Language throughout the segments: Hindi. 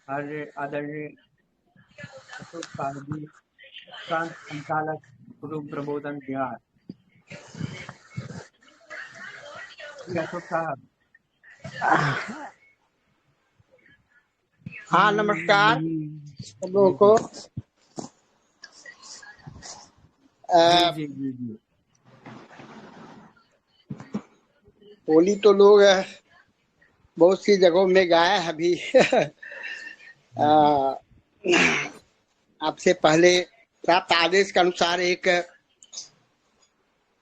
आदरणीय अशोक साहब जी, प्रांत संचालक गुरु प्रबोधन बिहार। जी अशोक साहब। हाँ नमस्कार सब लोगों जी को। जी जी जी जी। होली तो लोग बहुत सी जगहों में गाए हैं अभी। आपसे पहले प्राप्त आदेश के अनुसार एक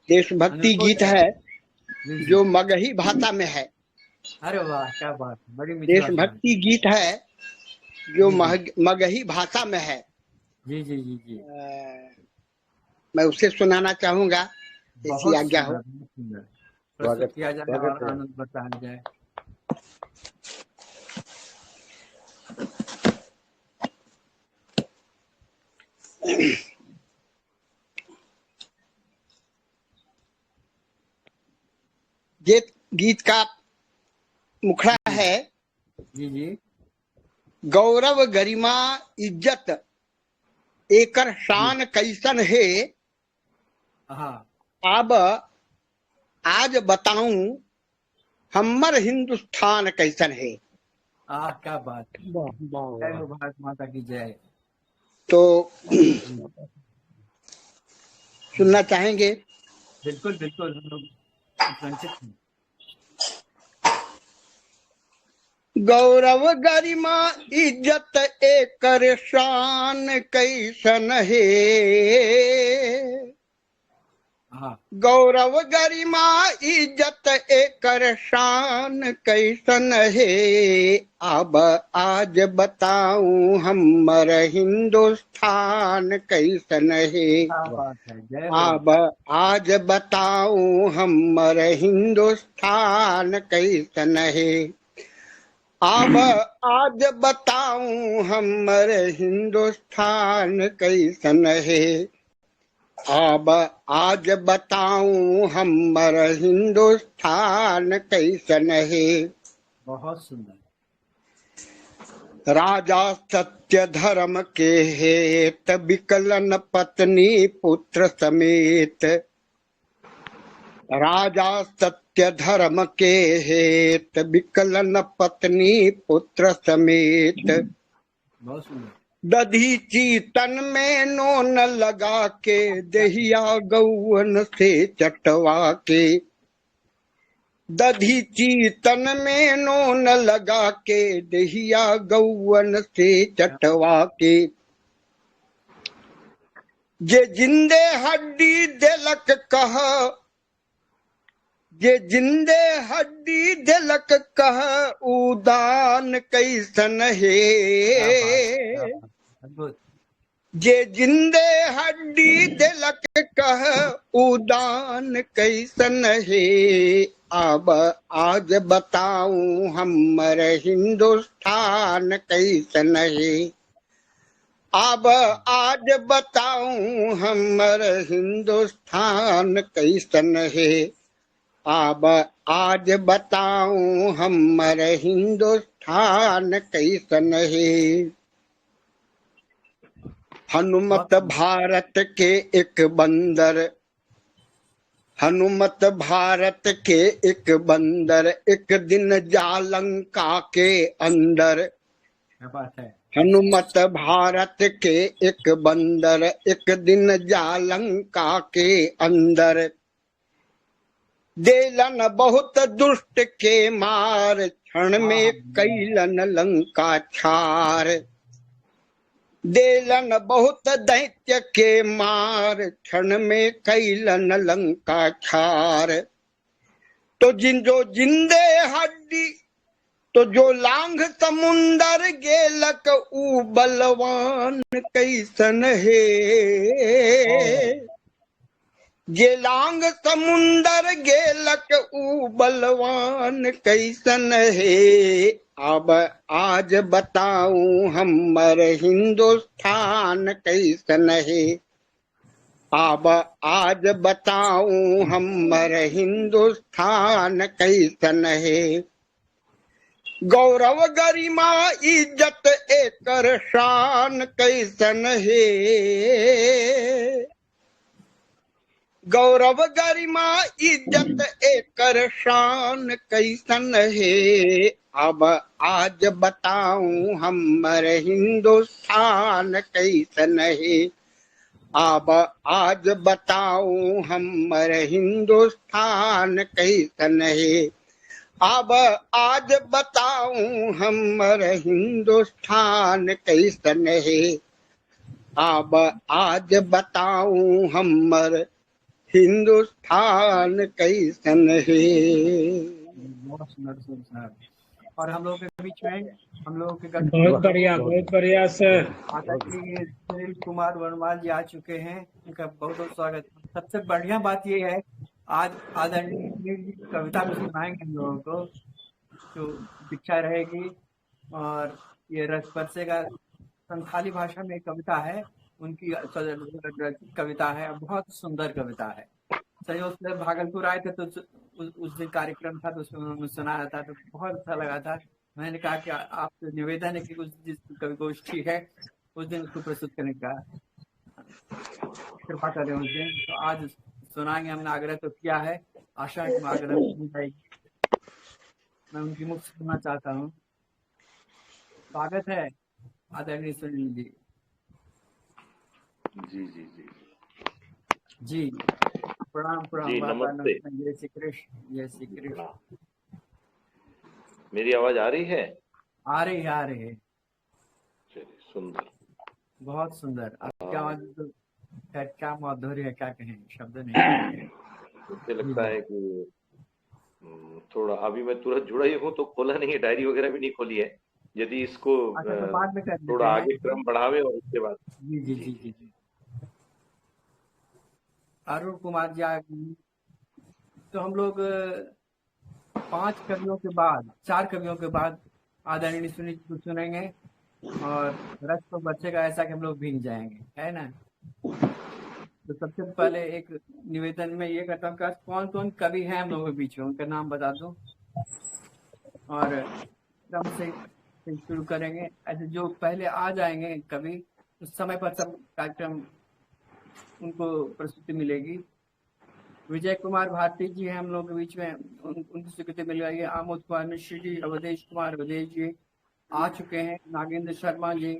देशभक्ति अनुरोध गीत है। है जी जी। जो मगही भाषा में है। अरे वाह, क्या बात है, बड़ी मीठी भाषा है। देशभक्ति गीत है जो जी जी मगही भाषा में है। जी जी जी जी। मैं उसे सुनाना चाहूंगा, ऐसी बहुत आज्ञा सुंदर, हो। बहुत सुंदर। प्रस्तुत स्वागत किया जाए स्वागत और है। आनंद बताया जाए। ये गीत का मुखड़ा जी है, जी जी। गौरव गरिमा इज्जत एकर शान कैसन है। हाँ। अब आज बताऊं हमर हिंदुस्तान कैसन है। क्या बात है। जय हो भारत माता की जय। तो जी सुनना चाहेंगे। बिल्कुल बिल्कुल, हम लोग आकांक्षित हैं। गौरव गरिमा इज्जत एकर शान कैसन है। हाँ। गौरव गरिमा इज्जत एकर शान कैसन है। अब आज बताऊं हमर हिंदुस्तान कैसन है। क्या बात है, जय हो। अब आज बताऊं हमर हिंदुस्तान कैसन है। अब आज बताऊं हमर हिंदुस्तान कैसन है। अब आज बताऊं हमर हिंदुस्तान कैसन है। बहुत सुंदर। राजा सत्य धर्म के हेत विकलन पत्नी पुत्र समेत। राजा सत्य धर्म के हेत विकलन पत्नी पुत्र समेत। बहुत सुंदर। दधी चीतन में नोन लगा के दहिया गौवन से चटवा के। दधी चीतन में नोन लगा के दहिया गौवन से चटवा के। जे जिंदे हड्डी दिलक कह, जे जिंदे हड्डी दिलक कह उदान कैसन है। अद्भुत। जे जिंदे हड्डी दिलक कह उदान कैसन है। अब आज बताऊं हमर हिंदुस्तान कैसन है। अब आज बताऊं हमर हिंदुस्तान कैसन है। अब आज बताऊं हमर हिंदुस्तान कैसन है। हनुमत भारत के एक बंदर, हनुमत भारत के एक बंदर एक दिन जालंका के अंदर। क्या बात है। हनुमत भारत के एक बंदर एक दिन जालंका के अंदर। देलन बहुत दुष्ट के मार क्षण में कैलन लंका छार। देलन बहुत दैत्य के मार क्षण में कैलन लंका छार। तो जो जिंदे हड्डी, तो जो लांघ समुंदर गेलक ऊ बलवान कैसन है। जे लांग समुंदर गेलक ऊ बलवान कैसन है। अब आज बताऊं हमर हिंदुस्तान कैसन है। अब आज बताऊं हमर हिंदुस्तान कैसन है। गौरव गरिमा इज्जत एकर शान कैसन है, गौरव गरिमा इज्जत एकर शान कैसन है। अब आज बताऊं हमर हिंदुस्तान कैसन है, अब आज बताऊं हमर हिंदुस्तान कैसन है, अब आज बताऊं हमर हिंदुस्तान कैसन है, अब आज बताऊं हमर हिंदुस्तान कैसन है। बहुत सुंदर सुंदर। और हम लोगों के बीच में हम लोगों के बहुत बढ़िया सर। आदरणीय सुनील कुमार वर्मा जी आ चुके हैं, उनका बहुत बहुत स्वागत। सबसे बढ़िया बात ये है, आज आदरणीय सुनील जी कविता भी सुनाएंगे हम लोगों को, जो दीक्षा रहेगी। और ये रस बरसेगा संथाली भाषा में कविता है, उनकी कविता है, बहुत सुंदर कविता है। संयोग से भागलपुर आए थे तो उस दिन कार्यक्रम था, तो उसमें उन्होंने सुनाया था, तो बहुत अच्छा लगा था। मैंने कहा कि आपसे निवेदन है कि उस जिस कवि गोष्ठी है उस दिन उसको प्रस्तुत करने का कृपा करें उस दिन। तो आज सुनाएंगे, हमने आग्रह तो किया है, आशा है कि आग्रह पूरी जाएगी। मैं उनकी मुख से सुनना चाहता हूँ। स्वागत है आदरणीय सुनील जी। जी जी जी जी प्रणाम प्रणाम। जी, नमस्ते। जय श्री कृष्ण, जय श्री कृष्ण। मेरी आवाज आ रही है? आ रही है, आ रही है। चलिए, सुंदर, बहुत सुंदर। आपकी आवाज तो क्या माधुर्य है, क्या कहें, शब्द नहीं। मुझे लगता है कि थोड़ा अभी मैं तुरंत जुड़ा ही हूँ, तो खोला नहीं है, डायरी वगैरह भी नहीं खोली है। यदि इसको अच्छा, तो बाद में कर देते थोड़ा हैं। आगे क्रम बढ़ावे और उसके बाद। जी जी जी जी जी। अरुण कुमार जी तो हम लोग 5 कवियों के बाद, 4 कवियों के बाद आदरणीय सुनील को सुनेंगे, और रस तो बचेगा ऐसा कि हम लोग भीग जाएंगे, है ना। तो सबसे पहले एक निवेदन में ये करता हूँ, कौन कौन कवि हैं हम लोगों के बीच में, उनका नाम बता दो और क्रम से शुरू करेंगे। ऐसे जो पहले आ जाएंगे कवि, उस समय पर सब कार्यक्रम उनको प्रस्तुति मिलेगी। विजय कुमार भारती जी हैं हम लोग के बीच में, उनकी स्वीकृति मिल गई है। आमोद कुमार मिश्र जी, अवधेश कुमार अवधेश जी आ चुके हैं। नागेंद्र शर्मा जी,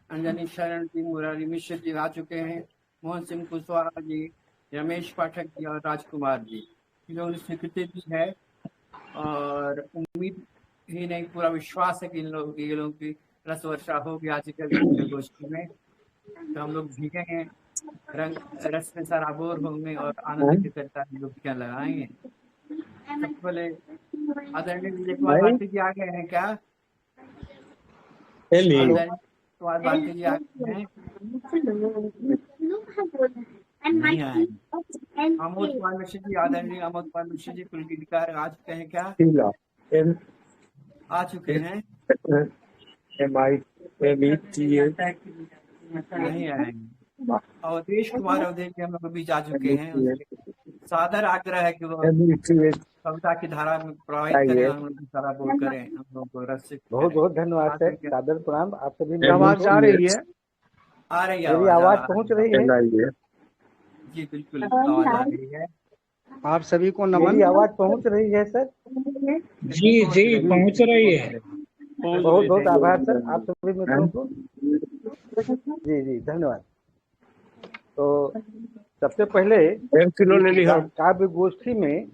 अंजनी शरण जी, मुरारी मिश्र जी आ चुके हैं। मोहन सिंह कुशवाहा जी, रमेश पाठक जी और राजकुमार जी, इन्होंने स्वीकृति दी है। और उम्मीद ही नहीं, पूरा विश्वास है कि इन लोगों की रस वर्षा होगी आज कल गोष्ठी में। तो हम लोग भीगेंगे, रंग रस में सराबोर होंगे और आनंद की करता डुबकियां लगाएंगे। सबसे पहले आदरणीय विजय कुमार भारती जी आ गए हैं क्या? आदरणीय कुमार भारती जी आ गए हैं? नहीं आए। आमोद कुमार मिश्र जी, आदरणीय आमोद कुमार मिश्र जी कुल गीतकार आ चुके हैं क्या? आ चुके हैं? नहीं आएंगे। अवधेश कुमार अवधेश जी हम लोग के बीच आ चुके हैं। सादर आग्रह है कि वो कविता की धारा में प्रभावित करें, हम लोग सारा बोल करें, हम लोग को रसिक। बहुत बहुत धन्यवाद सर, सादर प्रणाम। आप सभी आवाज आ रही है? आ रही है, मेरी आवाज पहुंच रही है? जी बिल्कुल आवाज आ रही है। आप सभी को नमन। मेरी आवाज पहुंच रही है सर? जी जी पहुंच रही है। बहुत बहुत आभार सर आप सभी मित्रों को। जी जी धन्यवाद। तो सबसे पहले काव्य गोष्ठी में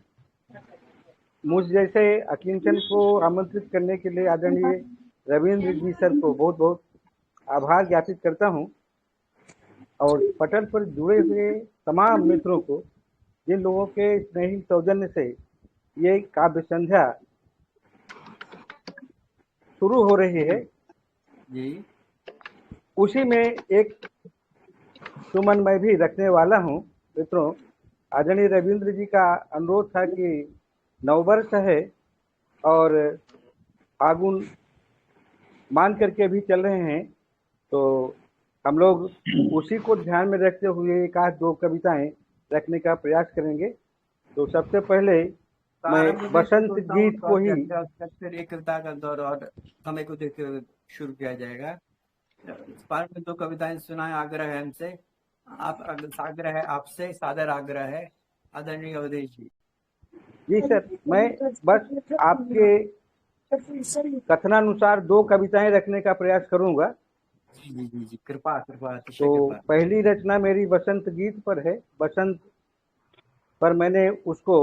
मुझ जैसे अकिंचन को आमंत्रित करने के लिए आदरणीय रविंद्र जी सर को बहुत बहुत आभार ज्ञापित करता हूं, और पटल पर जुड़े हुए तमाम मित्रों को, जिन लोगों के स्नेही सौजन्य से ये काव्य संध्या शुरू हो रही है जी, उसी में एक सुमन मैं भी रखने वाला हूं। मित्रों, आदरणीय रविंद्र जी का अनुरोध था कि नववर्ष है और फागुन मान करके भी चल रहे हैं, तो हम लोग उसी को ध्यान में रखते हुए एक आध दो कविताएं रखने का प्रयास करेंगे। तो सबसे पहले मैं बसंत गीत को ही फिर एक कविता का दौर और समय को देखते हुए शुरू किया जाएगा। इस बार में 2 कविताएं सुनाए, आग्रह है हमसे, आग्रह है आपसे, सादर आग्रह है आदरणीय अवधेश जी। जी सर, मैं बस आपके कथनानुसार 2 कविताएं रखने का प्रयास करूंगा। जी जी जी, कृपा कृपा, अतिशय तो कृपा। पहली रचना मेरी बसंत गीत पर है। बसंत पर मैंने उसको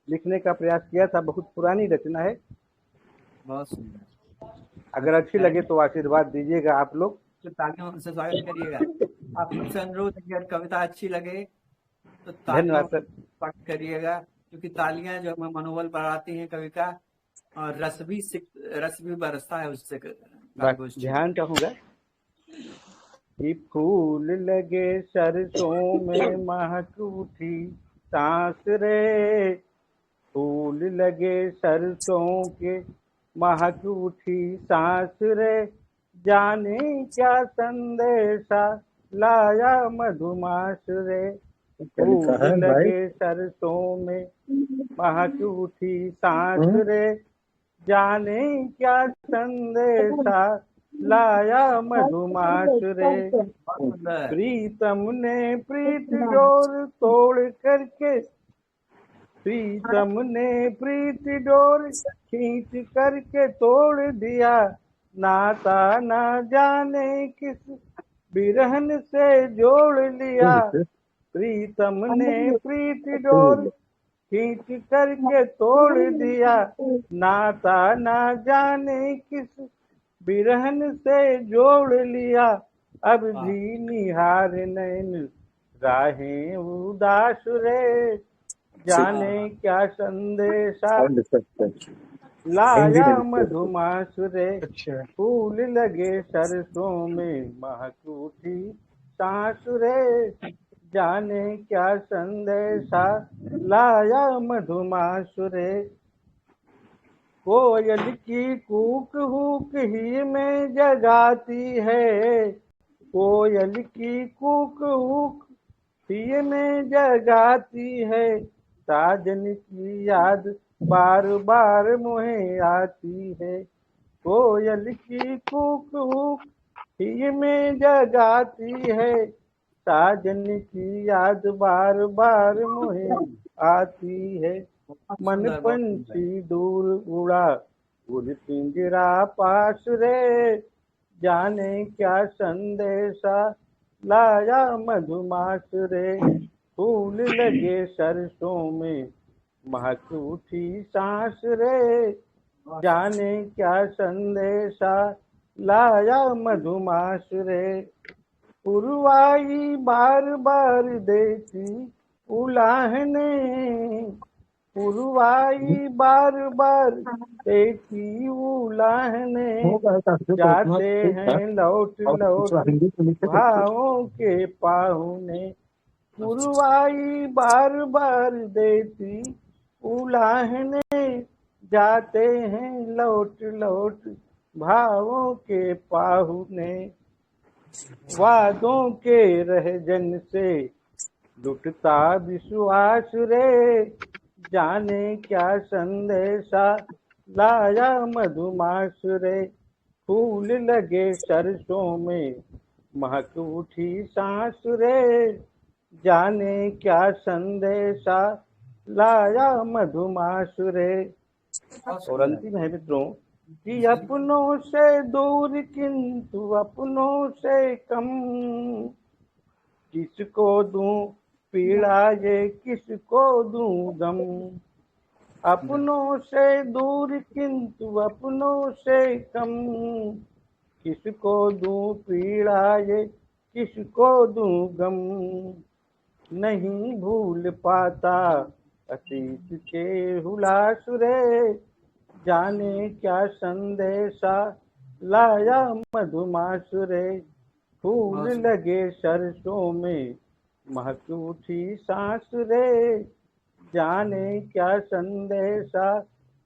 लिखने का प्रयास किया था, बहुत पुरानी रचना है। बहुत सुंदर। अगर अच्छी लगे तो आशीर्वाद दीजिएगा आप लोग। तो तालियों से स्वागत करिएगा। आप सबसे अनुरोध है कि अगर कविता अच्छी लगे तो तालियों धन्यवाद से सर। स्वागत करिएगा, क्योंकि तालियां जो हमें मनोबल बढ़ाती हैं कवि का, और रस भी बरसता है उससे बस काव्यगोष्ठी। ध्यान चाहूंगा कि फूल लगे सरसों में महक उठी सांस रे, फूल लगे सरसों के महक उठी सांस रे, जाने क्या संदेशा लाया मधुमास रे। फूल लगे सरसों में महक उठी सांस रे, जाने क्या संदेशा लाया मधुमास रे। बहुत सुंदर। प्रीतम ने प्रीत डोर तोड़ करके, प्रीतम ने प्रीत डोर खींच करके तोड़ दिया, नाता न जाने किस बिरहन से जोड़ लिया। प्रीतम ने प्रीत डोर खींच करके तोड़ दिया, नाता न जाने किस बिरहन से जोड़ लिया। अब भी निहार नैन राहें उदास रे, जाने क्या संदेशा लाया मधुमास रे। फूल लगे सरसों में महक उठी सांस रे, जाने क्या संदेशा लाया मधुमास रे। कोयल की कूक हुक ही में जगाती है, कोयल की कूक हुक ही में जगाती है, साजन की याद बार बार मुझे आती है। कोयल की कूक हुक ही में जगाती है, साजन की याद बार बार मुझे आती है। मन पंछी दूर उड़ा उड़ पिंजरा पास रे, जाने क्या संदेशा लाया मधुमास रे। फूल लगे सरसों में महक उठी सांस रे, जाने क्या संदेशा लाया मधुमास रे। पुरवाई बार बार देती उलाहने, पुरवाई बार बार देती उलाहने, जाते हैं लौट लौट भावों के पाहुने। पुरवाई बार बार देती उलाहने, जाते हैं लौट लौट भावों के पाहुने। वादों के रहजन से लुटता विश्वास रे, जाने क्या संदेशा लाया मधुमास रे। फूल लगे सरसों में महक उठी सांस रे, जाने क्या संदेशा लाया मधुमास रे। और अंतिम है मित्रों कि अपनों से दूर किंतु अपनों से कम, किसको दूं पीड़ा ये किसको दूं गम। अपनों से दूर किंतु अपनों से कम, किसको दूं पीड़ा ये किसको दूं गम। नहीं भूल पाता अतीत के हुलास रे, जाने क्या संदेशा लाया मधुमास रे। फूल लगे सरसों में महक उठी सांस रे, जाने क्या संदेशा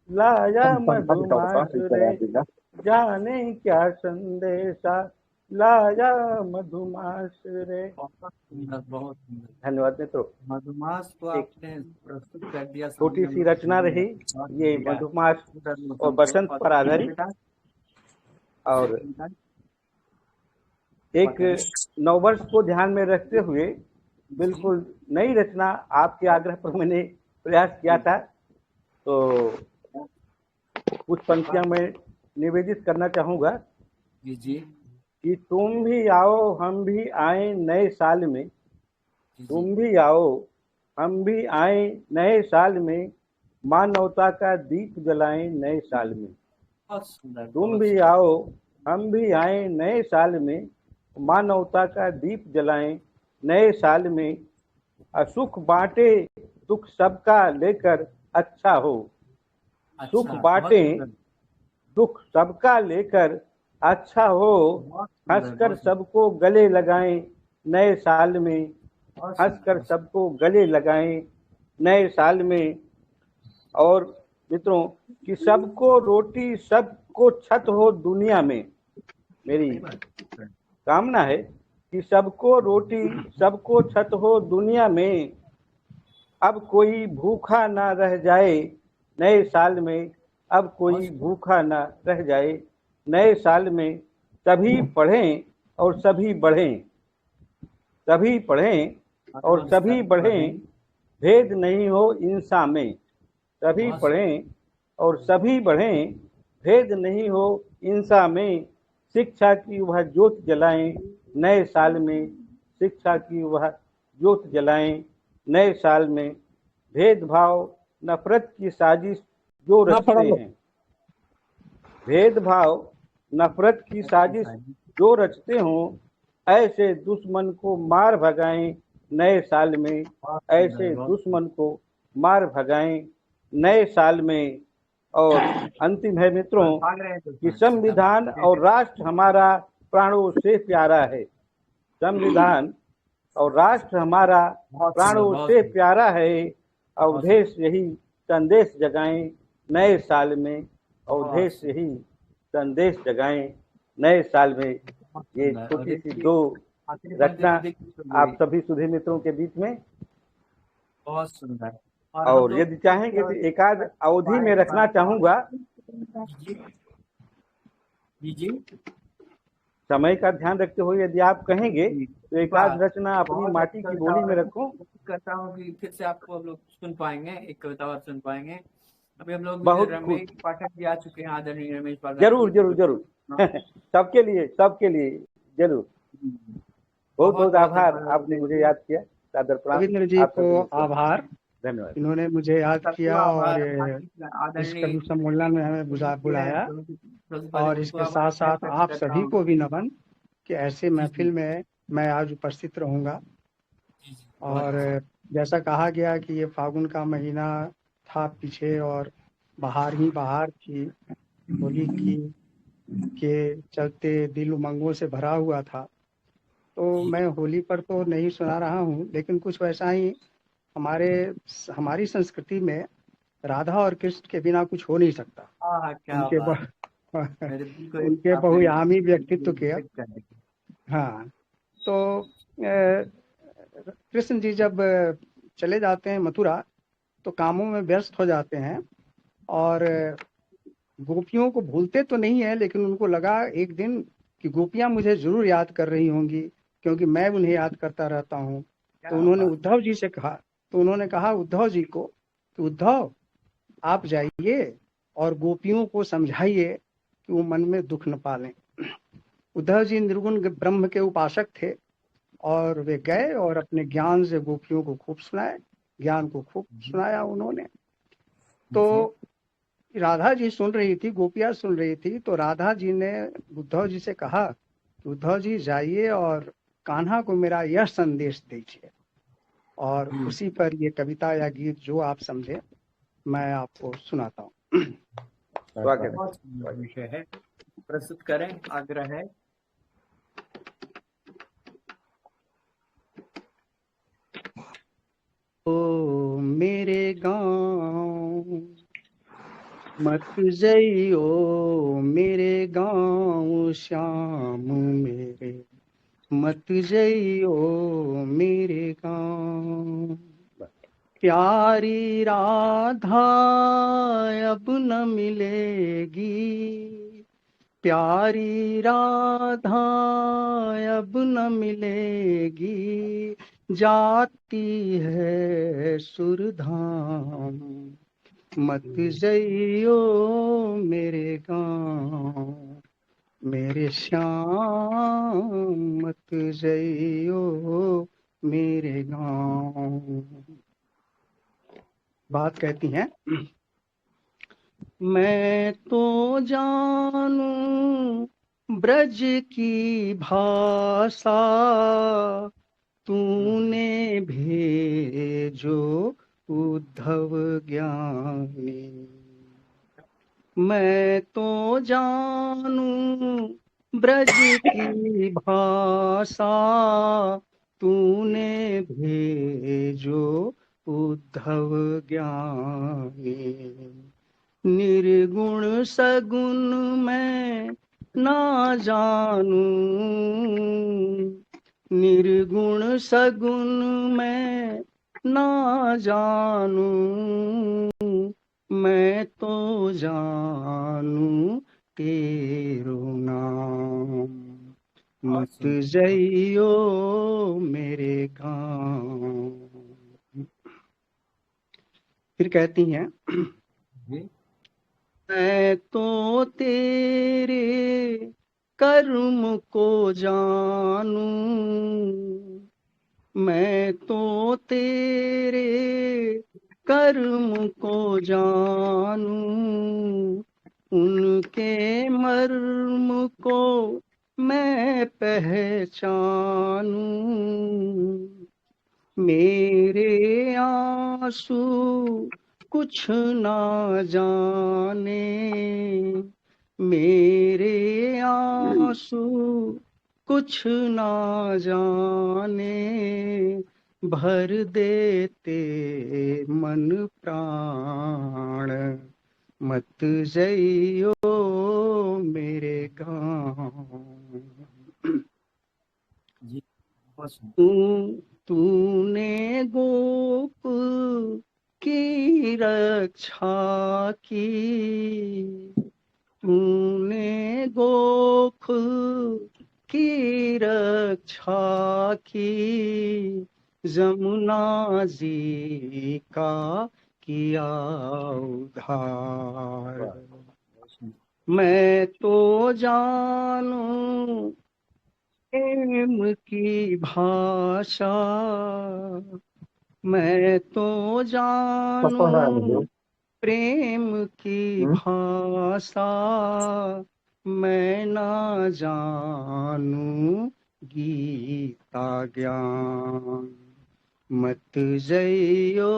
लाया मधुमास रे, जाने क्या संदेशा लाया मधुमास रे। बहुत सुंदर, बहुत सुंदर। धन्यवाद मित्रों। मधुमास को आपने प्रस्तुत कर दिया। छोटी सी रचना रही ये मधुमास और बसंत पर आधारित। और एक नववर्ष को ध्यान में रखते हुए बिल्कुल नई रचना आपके आग्रह पर मैंने प्रयास किया था, तो कुछ पंक्तियां मैं निवेदित करना चाहूंगा जी जी कि तुम भी आओ हम भी आए नए साल में, जी जी। तुम भी आओ हम भी आए नए साल में, मानवता का दीप जलाएं नए साल में। बहुत सुंदर, तुम बहुत भी सुंदर। आओ हम भी आए नए साल में, मानवता का दीप जलाएं नए साल में, सुख बांटे दुख सबका लेकर अच्छा हो, सुख अच्छा, बहुत बांटे सुंदर, दुख सबका लेकर अच्छा हो, बहुत सुंदर, हंसकर बहुत सुंदर, सबको गले लगाएं नए साल में, बहुत सुंदर, हंसकर बहुत सुंदर। सबको गले लगाएं नए साल में। और मित्रों कि सबको रोटी सबको छत हो दुनिया में, मेरी सही बात है। कामना है कि सबको रोटी सबको छत हो दुनिया में, अब कोई भूखा ना रह जाए नए साल में, अब कोई भूखा ना रह जाए नए साल में। सभी पढ़ें और सभी बढ़ें, सभी पढ़ें और सभी बढ़ें, भेद नहीं हो इंसान में, सभी पढ़ें और सभी बढ़ें, भेद नहीं हो इंसान में। शिक्षा की वह ज्योत जलाएं नए साल में, शिक्षा की वह ज्योत जलाएं नए साल में। भेदभाव नफरत की साजिश जो रचते हैं, भेदभाव नफरत की साजिश जो रचते हों, ऐसे दुश्मन को मार भगाएं नए साल में, ऐसे दुश्मन को मार भगाएं नए साल में। और अंतिम है मित्रों कि संविधान और राष्ट्र हमारा प्राणों से प्यारा है, संविधान और राष्ट्र हमारा प्राणों से प्यारा है, अवधेश यही संदेश जगाएं नए साल में, अवधेश यही संदेश जगाएं नए साल में। ये छोटी सी दो रचना आप सभी सुधी मित्रों के बीच में, बहुत सुंदर। और यदि चाहेंगे तो एकाध अवधि में रखना चाहूंगा, जी जी, समय का ध्यान रखते हुए यदि आप कहेंगे तो एकाध रचना अपनी माटी की बोली में रखूं। करता हूँ कि फिर से आपको हम लोग सुन पाएंगे, एक कविता और सुन पाएंगे। अभी हम लोग बहुत रमेश पाठक जी आ चुके हैं, आदरणीय रमेश पाठक। जरूर जरूर जरूर सबके लिए जरूर। बहुत बहुत आभार, आपने मुझे याद किया। सादर प्रणाम। रविंद्र जी को आभार, धन्यवाद। इन्होंने मुझे याद किया और इस कवि सम्मेलन में हमें बुलाया। और इसके साथ साथ आप सभी को भी नमन कि ऐसे महफिल में मैं आज उपस्थित रहूंगा। और जैसा कहा गया कि ये फागुन का महीना था पीछे और बाहर ही बाहर थी, होली की के चलते दिल उमंगों से भरा हुआ था। तो मैं होली पर तो नहीं सुना रहा हूँ, लेकिन कुछ वैसा ही हमारी संस्कृति में राधा और कृष्ण के बिना कुछ हो नहीं सकता। उनके बहुयामी व्यक्तित्व के। हाँ, तो कृष्ण जी जब चले जाते हैं मथुरा तो कामों में व्यस्त हो जाते हैं और गोपियों को भूलते तो नहीं है, लेकिन उनको लगा एक दिन कि गोपियां मुझे जरूर याद कर रही होंगी क्योंकि मैं उन्हें याद करता रहता हूँ। तो उन्होंने उद्धव जी से कहा, तो उन्होंने कहा उद्धव जी को, तो उद्धव आप जाइए और गोपियों को समझाइए कि वो मन में दुख न पालें। उद्धव जी निर्गुण ब्रह्म के उपासक थे और वे गए और अपने ज्ञान से गोपियों को खूब सुनाए, ज्ञान को खूब सुनाया उन्होंने। तो राधा जी सुन रही थी, गोपियां सुन रही थी, तो राधा जी ने उद्धव जी से कहा कि उद्धव जी जाइए और कान्हा को मेरा यह संदेश दीजिए। और उसी पर ये कविता या गीत जो आप समझे मैं आपको सुनाता हूँ। स्वागत विषय है, प्रस्तुत करें, आग्रह है। ओ मेरे गाँव मत जइयो, मेरे गाँव श्याम मेरे मत जइयो, मेरे गाँव प्यारी राधा अब न मिलेगी, प्यारी राधा अब न मिलेगी, जाती है सुरधाम। मत जइयो मेरे गाँव, मेरे श्याम, मत जइयो मेरे गाँव। बात कहती हैं, मैं तो जानू ब्रज की भाषा, तूने भेजो उद्धव ज्ञानी। मैं तो जानू ब्रज की भाषा, तूने भेजो उद्धव ज्ञानी। निर्गुण सगुण मैं ना जानू, निर्गुण सगुण मैं ना जानू। मैं तो जानू तेरो नाम, मत जइयो मेरे गाँव। फिर कहती हैं, मैं तो तेरे कर्म को जानू, मैं तो तेरे कर्म को जानू। उनके मर्म को मैं पहचानू। मेरे आंसू कुछ ना जाने, मेरे आंसू कुछ ना जाने। भर देते मन प्राण, मत जइयो मेरे गाँव। तूने गोकुल की रक्षा की, तूने गोकुल की रक्षा की। जमुना जी का किया उद्धार। मैं तो जानू प्रेम की भाषा, मैं तो जानू प्रेम की भाषा। मैं ना जानू गीता ज्ञान, मत जइयो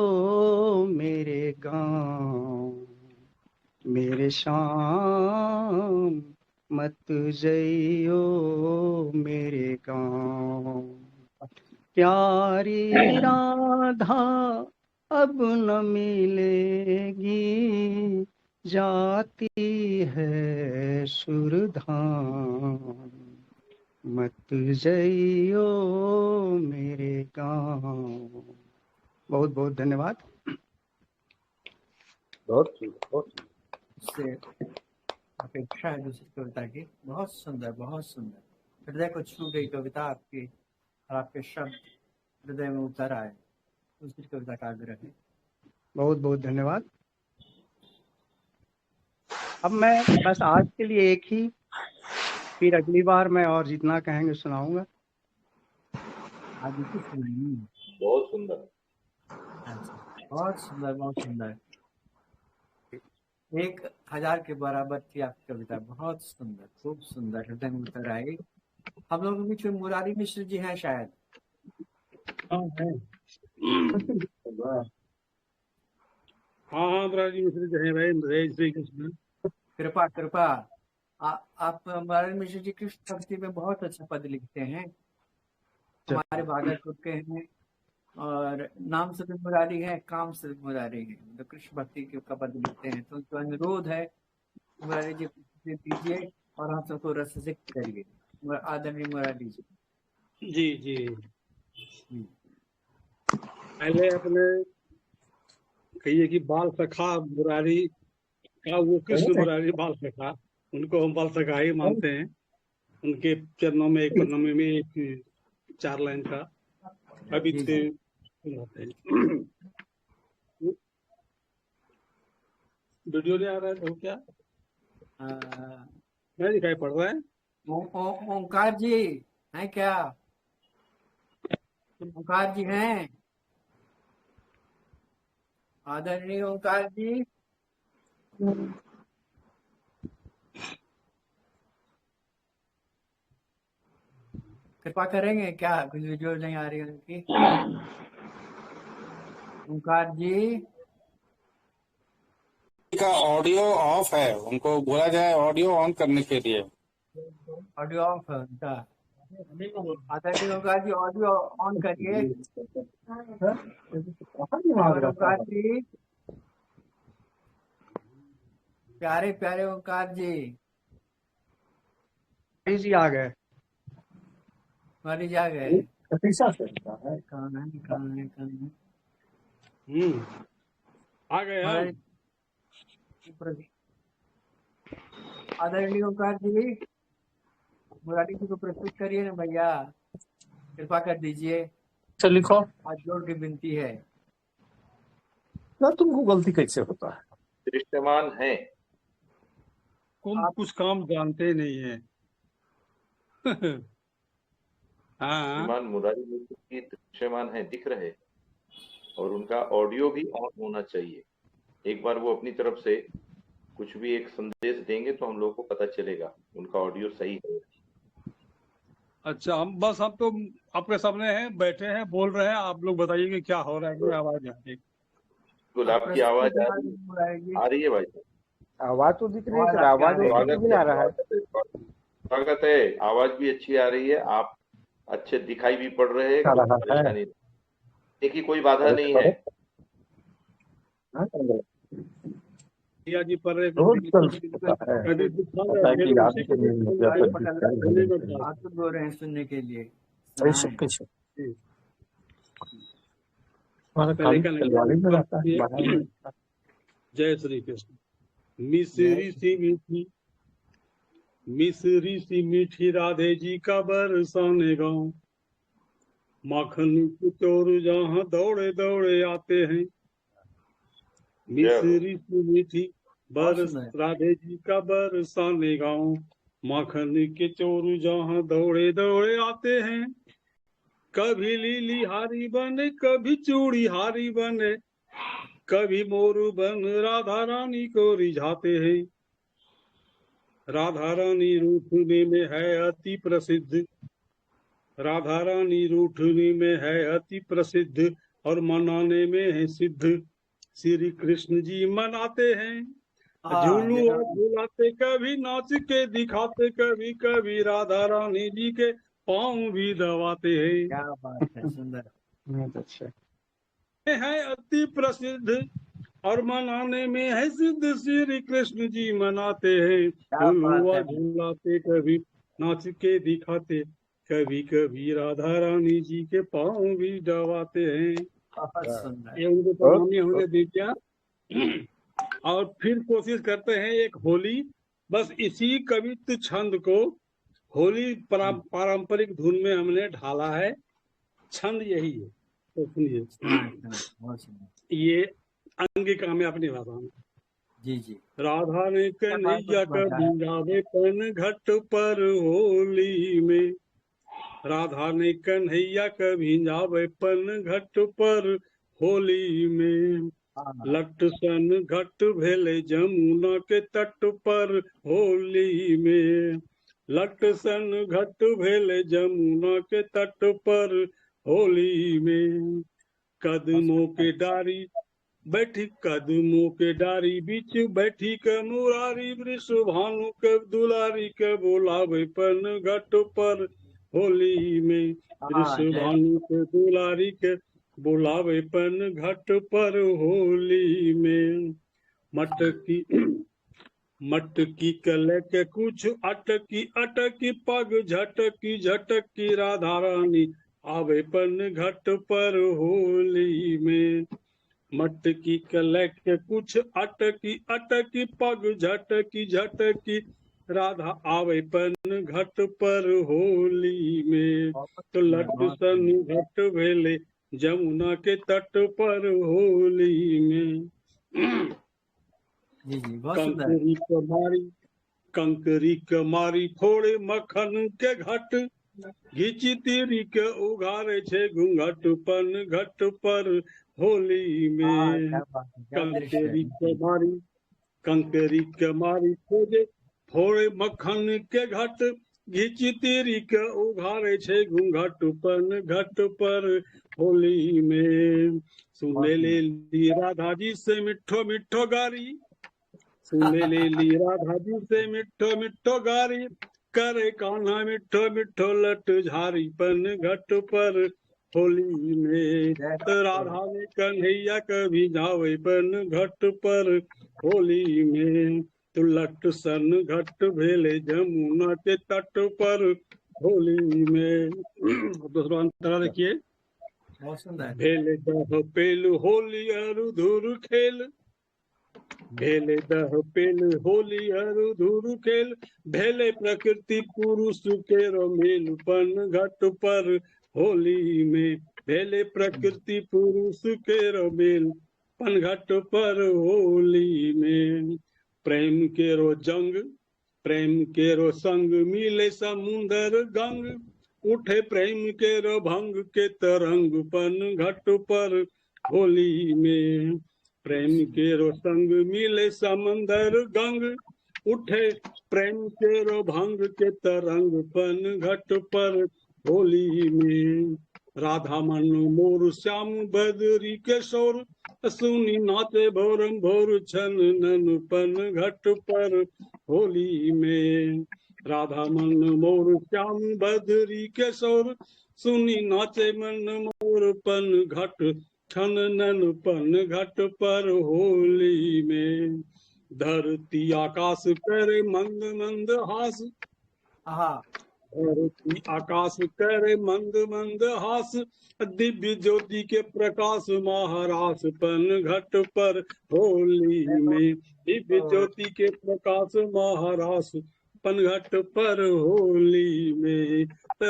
मेरे गाँव, मेरे श्याम, मत जइयो मेरे गाँव। प्यारी राधा अब न मिलेगी, जाती है सुरधाम। मत जइयो मेरे गाँव। बहुत बहुत धन्यवाद। बहुत सुंदर। उससे अपेक्षा है दूसरी कविता की। बहुत सुंदर, बहुत सुंदर। हृदय को छू गई कविता आपकी, और आपके शब्द हृदय में उतर आए। दूसरी कविता का आग्रह है। बहुत बहुत धन्यवाद। अब मैं बस आज के लिए एक ही, फिर अगली बार मैं और जितना कहेंगे सुनाऊंगा। आज इसी सुनाइए। बहुत सुंदर, बहुत सुंदर, बहुत सुंदर। 1000 के बराबर थी आपकी कविता। बहुत सुंदर, खूब सुंदर, हृदय में उतर आई। हम लोगों के बीच में मुरारी मिश्र जी हैं शायद। हाँ मुरारी मिश्र जो है भाई, श्री कृष्ण। कृपा कृपा। आप मुरारी मिश्र जी कृष्ण भक्ति में बहुत अच्छा पद लिखते हैं। हमारे भागलपुर के हैं, और नाम से भी मुरारी है, काम से भी मुरारी है, तो कृष्ण भक्ति का पद लिखते हैं। तो उनको अनुरोध है, मुरारी जी दीजिए और हम सबको रससिक्त करिए। आदरणीय मुरारी जी। जी जी। पहले अपने कहिए कि बाल सखा मुरारी का वो कृष्ण मुरारी बाल सखा। उनको हम बाल सगाई मानते हैं। उनके चरणों में एक प्रणामी में एक 4 लाइन का अभी जी से जी सुनाते हैं। वीडियो नहीं आ रहा है तो क्या अ, नहीं दिखाई पड़ रहा है? ओंकार जी हैं क्या? ओंकार जी हैं? आदरणीय ओंकार जी, कृपा करेंगे क्या? कुछ वीडियो नहीं आ रही है उनकी। ओंकार जी, का ऑडियो ऑफ है, उनको बोला जाए ऑडियो ऑन करने के लिए। ऑडियो ऑफ है उनका। आदरणीय ओंकार जी, ऑडियो ऑन करिए। और ओंकार जी, प्यारे प्यारे ओंकार जी, जी आ गए। मरीज आ गए। कहाँ है, कहाँ है, कहाँ है? आ गए हम। आदरणीय ओंकार जी, मुरारी जी को प्रस्तुत करिए ना भैया, कृपा कर दीजिए। चल लिखो हाथ जोड़ के विनती है। ना, तुमको गलती कैसे होता है? दृश्यमान है। आप कुछ काम जानते नहीं है। हाँ, श्रीमान मुरारी मिश्र की दृश्यमान है, दिख रहे, और उनका ऑडियो भी ऑन होना चाहिए। एक बार वो अपनी तरफ से कुछ भी एक संदेश देंगे तो हम लोग को पता चलेगा उनका ऑडियो सही है। अच्छा, हम तो आपके सामने हैं, बैठे हैं, बोल रहे हैं, आप लोग बताइए कि क्या हो रहा है कि आवाज आ रही है। बिल्कुल, आप आपकी प्रस्तुत आवाज आ मुरारी रही जी मुरारी जी, आ रही है भाई साहब। आवाज तो दिख रही है आवाज सर, आपकी आ आवाज रही और है। कुछ स्वागत भी है, आ रहा है। स्वागत है। आवाज भी अच्छी आ रही है, आप अच्छे दिखाई भी पड़ रहे हैं, आ कोई रहा है। परेशानी नहीं। देखिए, कोई बाधा नहीं है। भैया जी पर रोज चलता है, पता है कि आदमी के लिए मुझे गाड़ी पर पकड़ डिस्चार्ज होने चाहिए। आप तो बोल रहे हैं सुनने के लिए, कैसे सुनाएं। कैसे हमारा पहले खाली का तलवारी में रहता है, नहीं। बाहर में रहता जय श्री कृष्ण। जय मिसरी सी मीठी, मिसरी सी मीठी राधे जी का बरसाने गाँव, माखन के चोर जहाँ दौड़े दौड़े आते हैं। जय हो। मिसरी सी मीठी बहुत बरस सुंदर। राधे जी का बरसाने गाँव, माखन के चोर जहाँ दौड़े दौड़े आते हैं। कभी लीली हारी बने, कभी चूड़ी हारी बने, कभी मोरू बन राधा रानी को रिझाते हैं। राधा रानी रूठने में है अति प्रसिद्ध, राधा रानी रूठने में है अति प्रसिद्ध, और मनाने में है सिद्ध। श्री कृष्ण जी मनाते हैं, हाँ, झूलू और जरूर। झूलाते, कभी नाच के दिखाते, कभी कभी राधा रानी जी के पाँव भी दबाते हैं। क्या बात है, सुंदर। बहुत अच्छा। है अति प्रसिद्ध और मनाने में है सिद्ध, श्री कृष्ण जी मनाते हैं। क्या बात झूलुआ है, झूलाते, कभी नाच के दिखाते, कभी कभी राधा रानी जी के पाँव भी दबाते हैं। बहुत सुंदर। ये उनको प्रणामी हमने दे दिया। और फिर कोशिश करते हैं एक होली, बस इसी कवित्व छंद को होली पारंपरिक धुन में हमने ढाला है। छंद यही है, तो सुनिए। सुनाएं, सुनाएं, बहुत सुंदर। ये अंगिका में अपनी भाषा में। जी जी। राधा ने क्या बात कन्हैया है, कभी जावे पन घट पर होली में, राधा ने कन्हैया कभी जावे पन घट पर होली में। हाँ, लट सन घट भेले जमुना के तट पर होली में, लट सन घट भेले जमुना के तट पर होली में। कदमों के डारी बैठी, कदमों के डारी बीच बैठी के मुरारी, वृषभानु के दुलारी के बोलावे पन घट पर होली में। हाँ, जय वृषभानु के दुलारी के बोलावे पन घट पर होली में। मटकी मटकी कल के कुछ अटकी अटकी, पग झटकी झटकी, राधा रानी आवे पन घट पर होली में। मटकी कल के कुछ अटकी अटकी, पग झटकी झटकी, राधा आवे पन घट पर होली में। तो लट सन घट भेले जमुना के तट पर होली में। जी बहुत सुंदर। कंकरी कमारी फोड़े मक्खन के घट, घीची तीरी के उघारे छे घूंघट पन घट पर होली में। क्या बात है, क्या दृश्य है। कंकरी कमारी फोड़े मक्खन के घट, घीची तीरी के उघारे छे घूंघट पन घट पर होली में। सुने ले ली राधा जी से मिठो मिठो गारी, सुने ले ली राधा जी से मिठो मिठो गारी, करे कान्हा मिठो मिठो लट झारी पन घट पर होली में। राधा ने कन्हैया कभी जावे पन घट पर होली में। तो लट सन घट भेले जमुना के तट पर होली में। दूसरा अंतरा देखिए। बहुत सुंदर। भेले दह पेल होली अरु धुर खेल, भेले दह पेल होली अरु धुर खेल, भेले प्रकृति पुरुष के मेल पन घट पर होली में। भेले प्रकृति पुरुष के मेल पन घट पर होली में। प्रेम के रो जंग, प्रेम के रो संग, मिले समुंदर गंग, उठे प्रेम के रो भंग के तरंग पन घट पर होली में। प्रेम के रो संग मिले समंदर गंग, उठे प्रेम के रो भंग के तरंग पन घट पर होली में। राधा मन मोर श्याम बदरी के शोर, सुनी नाचे भोरम भोर छन नन पन घट पर होली में। राधा मन मोर श्याम बदरी के शोर, सुनी नाचे मन मोर पन घट छन नन पन घट पर होली में। धरती आकाश करे मंद मंद हास, धरती आकाश करे मंद मंद हास, दिव्य ज्योति के प्रकाश महारास पन घट पर होली में। दिव्य ज्योति के प्रकाश महारास पन घट पर होली में।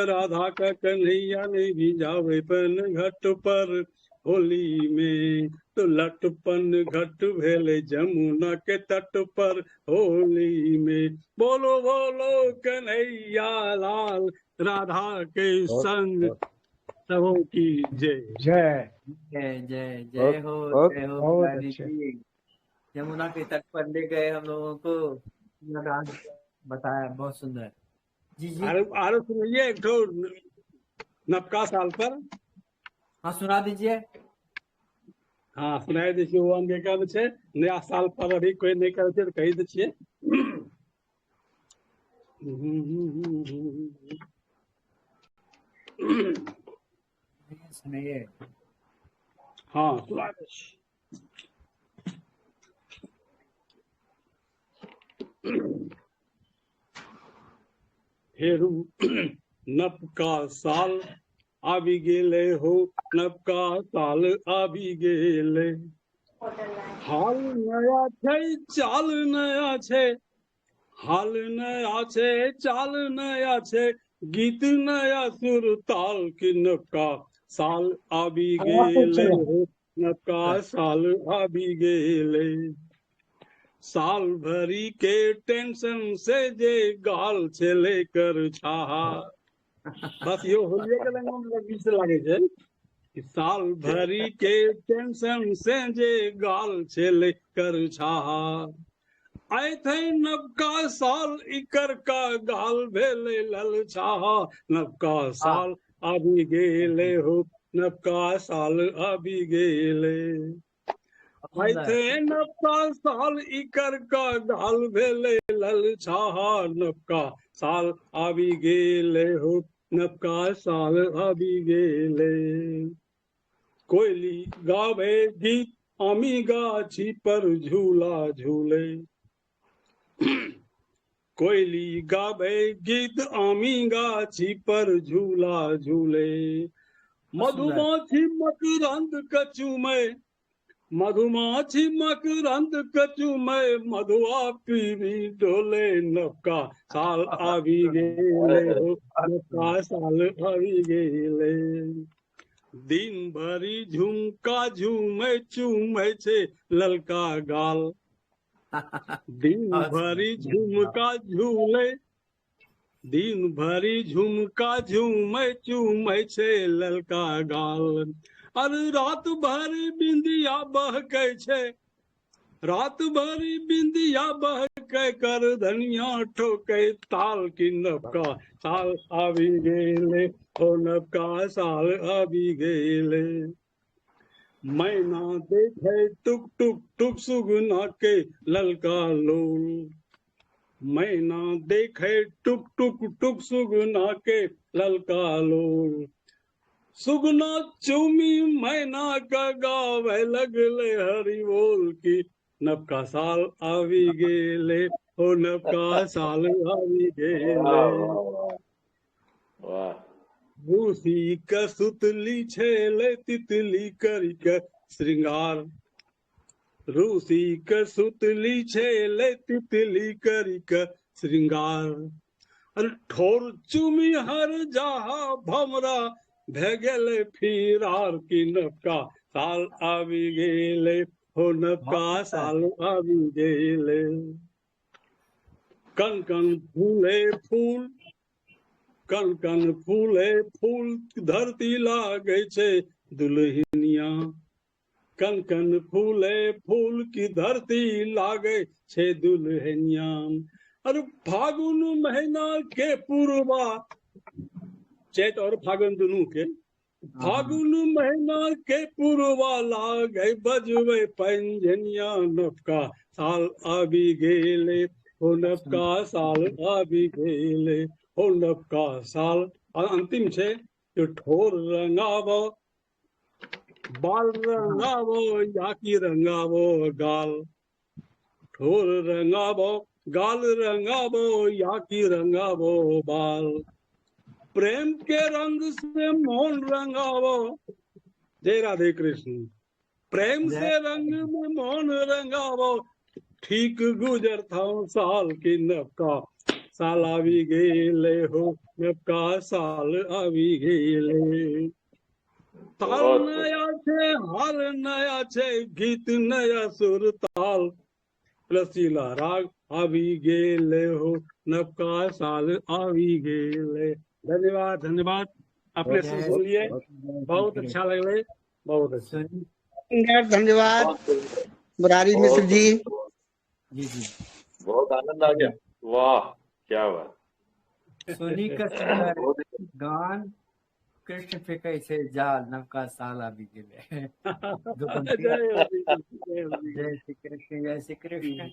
राधा का कन्हैया ने भी जावे पन घट पर होली में। तो लटपन घट भेले जमुना के तट पर होली में। बोलो बोलो कन्हैया लाल, राधा के संग सबों की जय। जय जय जय जय हो मुरारी जी। यमुना के तट पर ले गए हम लोगों को, बताया बहुत सुंदर। जी जी आरो सुनिए एक ठो नवका साल पर। हाँ सुना दीजिए। हाँ सुनाई दीजिए। वो अंगे का छे नया साल पर अभी कोई नहीं करे तो कही दीजिए। सुनिए। हाँ सुना दीजिए। हेरू नवका साल आबि गेले हो, नवका साल आबि गेले। हाल नया छै चाल नया छै, हाल नया छै चाल नया छै, गीत नया सुर ताल की नवका साल आबि गेले हो, नवका साल आबि गेले। साल भरी के टेंशन से जे गाल छे लेकर छाहा, बस यो होलिये के लंगम बीच लागे छे कि साल भरी के टेंशन से जे गाल छे लेकर छाहा। आए थे नवका साल इकर का गाल भेले लल छाहा, नवका साल आबि गेले हो, नवका साल आबि गेले। आए थे नवका साल इकर का गाल भेले लल छाहा, नवका साल आबि गेले हो, नवका साल आबि गेले। कोयली गावे गीत आमी गाछी पर झूला झूले, कोयली गावे गीत आमी गाछी पर झूला झूले। मधुमाछी मकरंद कचू में, मधुमाछी मकरंद कचुमै मधुआ पीवी डोले नवका साल आवी गेले हो नवका साल आवी गेले दिन भरी झुमका झूमे चूमे छे ललका गाल दिन भरी झुमका झूले दिन भरी झुमका झूमे चूमे छे ललका गाल अरे रात भरी बिंदिया बहके छे रात भरी बिंदिया बहके कर धनिया ठोके ताल की नवका साल आवी गेले ओ नवका साल आवी गेले मैना देखे टुक टुक टुक सुगना के ललका लोल मैना देखे टुक टुक टुक सुगना के ललका लोल सुगना चूमी मैना का गावे लगले हरि बोल की नवका साल आवी गेले ओ नवका साल आवी गेले वाह रूसी का सुतली छेले तितली करी का श्रृंगार रूसी का सुतली छेले तितली करी का श्रृंगार अरे ठोर चुमी हर जहा भमरा भेगेले फिरार की नवका साल आवी गेले हो नवका साल आवी गेले कन कन फूले फूल कन कन फूले फूल धरती लागे छे दुल्हनिया कन कन फूले फूल की धरती लागे छे दुल्हनिया अरे फागुन महीना के पूर्वा चैत और फागुन दोनों के फागुन महीना के पूर्वा लागे बजवे पंजनिया नवका साल आवी गेले हो नवका साल आवी गेले हो नवका साल और अंतिम छे जो ठोर रंगावो बाल रंगावो या की रंगावो गाल ठोर रंगावो गाल रंगावो या की रंगावो बाल प्रेम के रंग से मौन रंगावो जय राधे कृष्ण प्रेम से रंग में मौन रंगावो ठीक गुजर था साल की नवका साल आवी गेले हो नवका साल आवी गेले ताल नया छे हाल नया छे गीत नया सुर ताल रसीला राग आवी गेले हो नवका साल आवी गेले धन्यवाद धन्यवाद आपने सुन लिए बहुत अच्छा लगे बहुत अच्छा धन्यवाद मुरारी मिश्र जी जी जी बहुत आनंद आ गया वाह क्या बात सोनी का सुंदर गान कृष्ण फेंकै छे जाल नवका साल आबि गेले जय श्री कृष्ण जय श्री कृष्ण।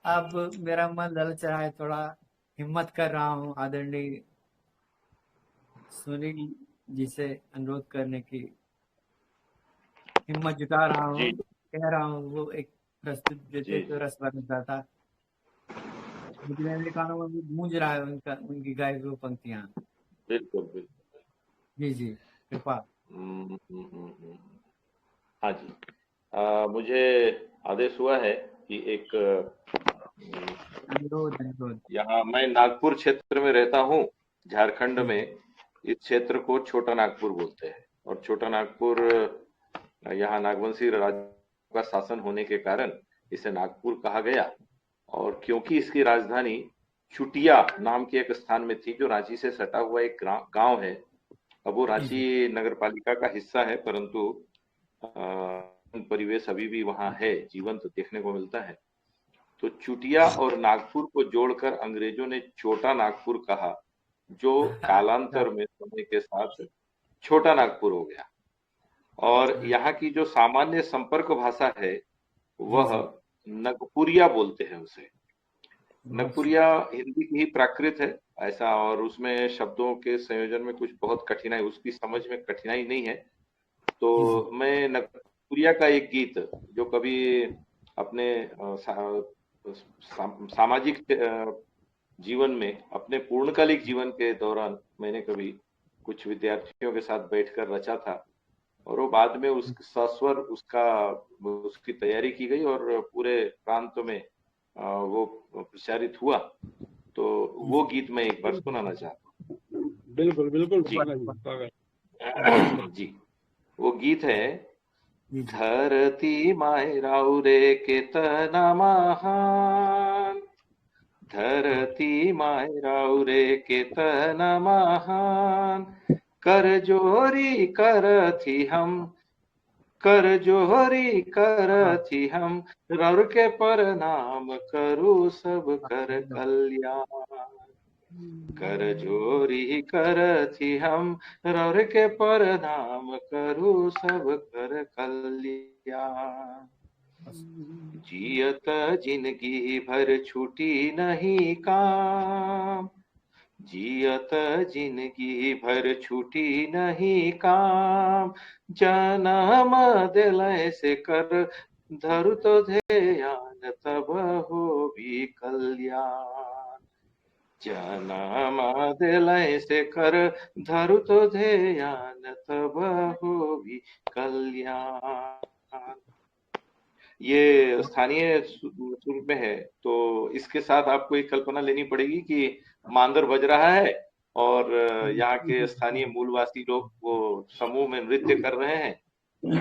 अब मेरा मन ललचा है, थोड़ा हिम्मत कर रहा हूँ आदरणीय सुनील जी से अनुरोध करने की हिम्मत जुटा रहा हूँ, कह रहा हूँ वो एक प्रस्तुत देते तो रस बनता था। मुझे मेरे कानों में गूंज रहा है उनकी गाई हुई पंक्तियां। बिल्कुल बिल्कुल जी जी कृपा। हाँ जी मुझे आदेश हुआ है कि एक अनुरोध यहाँ मैं नागपुर क्षेत्र में रहता हूँ झारखंड में। इस क्षेत्र को छोटा नागपुर बोलते हैं और छोटा नागपुर यहाँ नागवंशी राजा का शासन होने के कारण इसे नागपुर कहा गया। और क्योंकि इसकी राजधानी चुटिया नाम के एक स्थान में थी जो रांची से सटा हुआ एक गांव है। अब वो रांची नगर पालिका का हिस्सा है परंतु परिवेश अभी भी वहां है, जीवंत देखने को मिलता है। तो चुटिया और नागपुर को जोड़कर अंग्रेजों ने छोटा नागपुर कहा, जो कालांतर में समय के साथ छोटा नागपुर हो गया। और यहाँ की जो सामान्य संपर्क भाषा है वह नगपुरिया बोलते हैं उसे। नगपुरिया हिंदी की ही प्राकृत है ऐसा, और उसमें शब्दों के संयोजन में कुछ बहुत कठिनाई, उसकी समझ में कठिनाई नहीं है। तो मैं नगपुरिया का एक गीत जो कभी अपने सामाजिक जीवन में, अपने पूर्णकालिक जीवन के दौरान मैंने कभी कुछ विद्यार्थियों के साथ बैठकर रचा था, और वो बाद में उस सस्वर उसकी तैयारी की गई और पूरे प्रांत में वो प्रचारित हुआ। तो वो गीत मैं एक बार सुनाना चाहता बिल्कुल बिल्कुल जी। जी, वो गीत है, धरती मायराऊ रे केतना महान, धरती मायराऊ रे केतना महान, कर जोरी करथी हम, कर जोहरी करथी हम, रर के प्रणाम करू सब कर कल्याण, कर जोरी करथी हम, रर के प्रणाम करू सब कर कल्याण। जियत जिंदगी भर छूटी नहीं काम, जियत जिंदगी भर छूटी नहीं काम, जन्म दिलय से कर धरु तो ध्यान तब हो भी कल्याण, जन्म दिलय से कर धरु तो ध्यान तब हो भी कल्याण। ये स्थानीय स्वरूप में है, तो इसके साथ आपको एक कल्पना लेनी पड़ेगी कि मांदर बज रहा है और यहाँ के स्थानीय मूलवासी लोग वो समूह में नृत्य कर रहे हैं,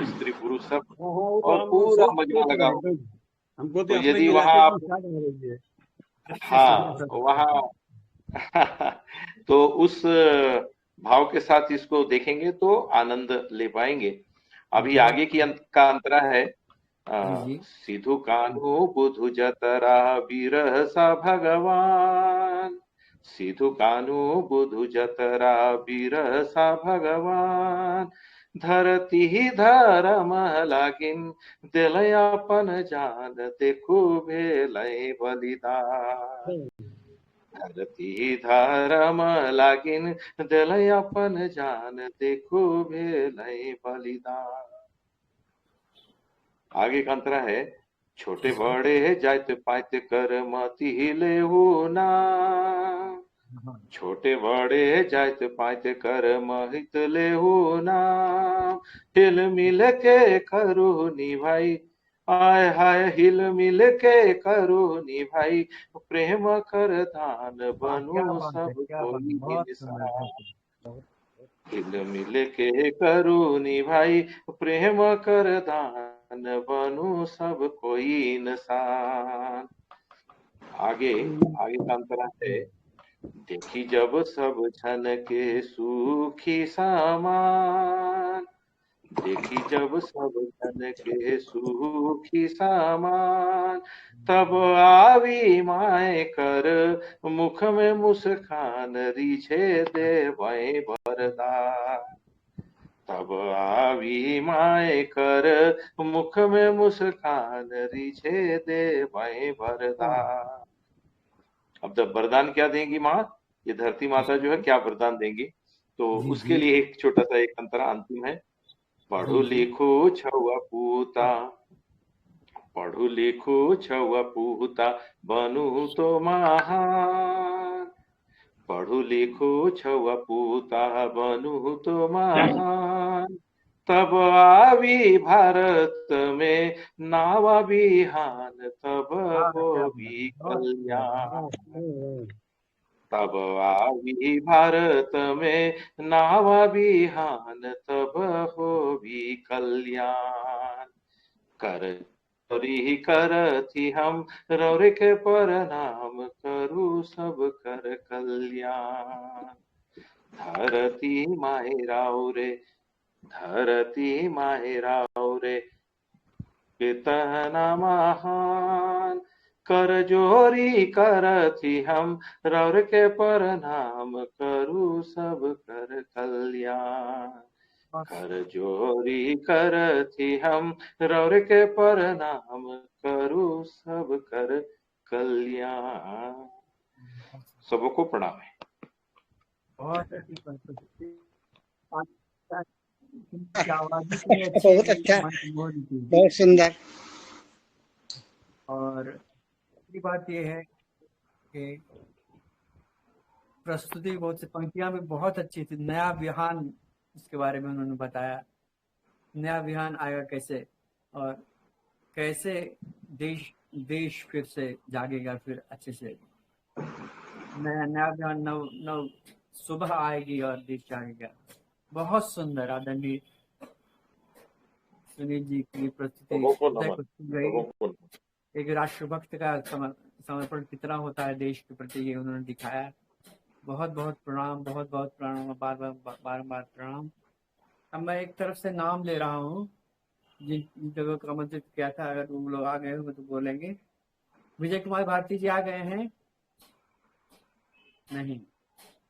स्त्री पुरुष सब, और पूरा मजमा लगा हो। हमको तो अपने यदि वहां आप, हाँ वहां तो उस भाव के साथ इसको देखेंगे तो आनंद ले पाएंगे। अभी आगे की का अंतरा है, सिधु कान्हू बुधु जतरा बिरहसा भगवान, सिधु कान्हू बुधु जतरा बिरहसा भगवान, धरती ही धर्म लागिन दिलयापन जान देखो भेलय बलिदान, धरती धर्म लागिन दिलयापन जान देखो भेलय बलिदान। आगे का अंतरा है, छोटे बड़े जात पात कर मती हिले हो ना, छोटे बड़े जात पात कर महित ले हो ना, हिल मिल के करो निभाई, आय हाय हिल मिल के करो निभाई, प्रेम कर दान बनो सब कोई इंसान, हिल मिल के करो निभाई, प्रेम कर दान बनो सब कोई इंसान। आगे का अंतरा है, देखी जब सब जन के सुखी सामान, देखी जब सब जन के सुखी सामान, तब आवी माए कर मुख में मुस्कान रिझे देवै वरदान, तब आवी माए कर मुख में मुस्कान रिझे देवै वरदान। अब जब वरदान क्या देंगी माँ, ये धरती माता जो है क्या वरदान देंगी, तो उसके लिए एक छोटा सा एक अंतरा अंतिम है, पढ़ो लिखो छुआ पूता, पढ़ो लिखो छुआ पूता बनू तो महान, पढ़ो लिखो छुआ पूता बनू तो महान, तब आवी भारत में नावा बिहान तब हो भी कल्याण, तब आवी भारत में नावा बिहान तब हो भी कल्याण, कर चोरी करथी हम रौर के प्रणाम करू सब कर कल्याण, धरती मायराऊ रे, धरती मायराऊ रे कितना महान, कर जोरी करथी हम रौर के प्रणाम करू सब कर कल्याण, कर जोरी करथी हम रौर के प्रणाम करू सब कर कल्याण। सबको प्रणाम है। बहुत अच्छी आवाज इतनी अच्छी बहुत अच्छा, मनमोहन थी। बहुत सुंदर। और दूसरी बात यह है कि प्रस्तुति बहुत सी पंक्तियां भी बहुत अच्छी थी, नया विहान इसके बारे में उन्होंने बताया, नया अभियान आएगा कैसे, और कैसे देश देश फिर से जागेगा फिर अच्छे से। नया नया अभियान नव नव सुबह आएगी और देश जागेगा। बहुत सुंदर आदरणीय सुनील जी की प्रस्तुति लोगों को हृदय नमन, को छू गई। लोगों को नमन। एक राष्ट्रभक्त का समर्पण कितना होता है देश के प्रति, ये उन्होंने दिखाया। बहुत बहुत प्रणाम, बहुत बहुत प्रणाम, बार बार प्रणाम। अब मैं एक तरफ से नाम ले रहा हूँ जिन जगहों को आमंत्रित किया था, अगर वो लोग आ गए हो तो बोलेंगे। विजय कुमार भारती जी आ गए हैं? नहीं।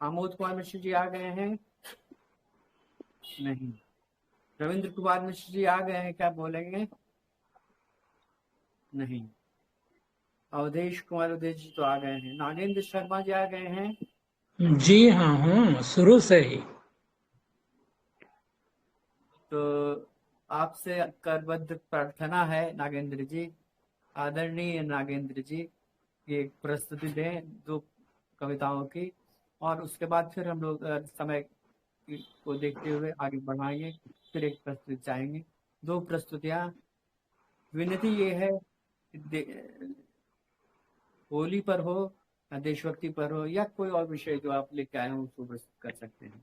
आमोद कुमार मिश्र जी आ गए हैं? नहीं। रविंद्र कुमार मिश्र जी आ गए हैं, क्या बोलेंगे? नहीं। अवधेश कुमार अवधेश जी तो आ गए हैं। नागेंद्र शर्मा जी आ गए हैं? जी हाँ, हूँ शुरू से ही। तो आपसे करबद्ध प्रार्थना है नागेंद्र जी, आदरणीय नागेंद्र जी, ये प्रस्तुति दें 2 कविताओं की, और उसके बाद फिर हम लोग समय को देखते हुए आगे बढ़ाएंगे, फिर एक प्रस्तुति चाहेंगे। 2 प्रस्तुतियां। विनती ये है होली पर हो या देशभक्ति पर हो या कोई और विषय जो आप लेके आए हो उसको प्रस्तुत कर सकते हैं।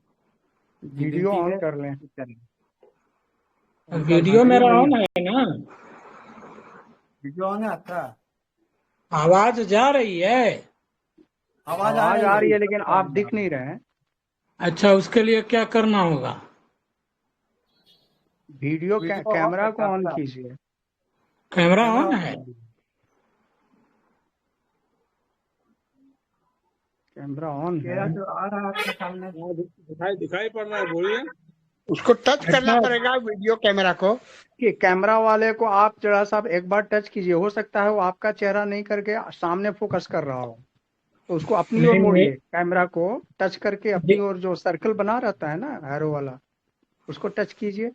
वीडियो ऑन कर लें। वीडियो मेरा ऑन है ना? वीडियो ऑन है आपका? आवाज जा रही है? आवाज आ रही है लेकिन आप दिख नहीं रहे हैं। अच्छा, उसके लिए क्या करना होगा? वीडियो कैमरा को ऑन कीजिए। कैमरा ऑन है? कैमरा ऑन है तो आ रहा है आपके सामने, दिखाई पड़ रहा है, बोलिए। उसको टच करना पड़ेगा वीडियो कैमरा को। कि कैमरा वाले को आप जरा सा एक बार टच कीजिए, हो सकता है वो आपका चेहरा नहीं करके सामने फोकस कर रहा हो, तो उसको अपनी ओर मोड़िए। कैमरा को टच करके अपनी ओर, जो सर्कल बना रहता है ना एरो वाला, उसको टच कीजिए।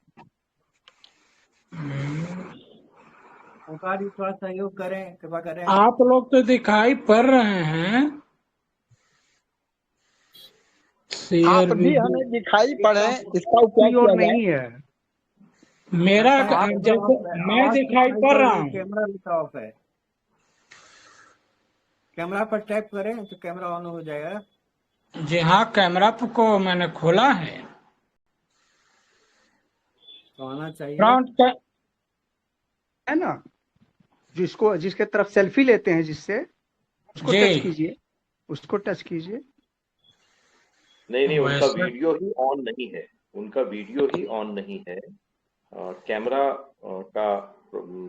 थोड़ा सहयोग करें, कृपा करें। आप लोग तो दिखाई पड़ रहे हैं, आप भी हमें दिखाई पड़े, इसका उपाय अपनी ओर नहीं है। मेरा जैसे मैं दिखाई पड़ रहा हूँ। कैमरा भी ऑफ है। कैमरा पर टैप करें तो कैमरा ऑन हो जाएगा। जी हाँ, कैमरा को मैंने खोला है। तो आना चाहिए फ्रंट है ना, जिसके तरफ सेल्फी लेते हैं, जिससे उसको टच कीजिए, उसको टच कीजिए। नहीं, उनका वीडियो ही ऑन नहीं है, उनका वीडियो ही ऑन नहीं है। कैमरा का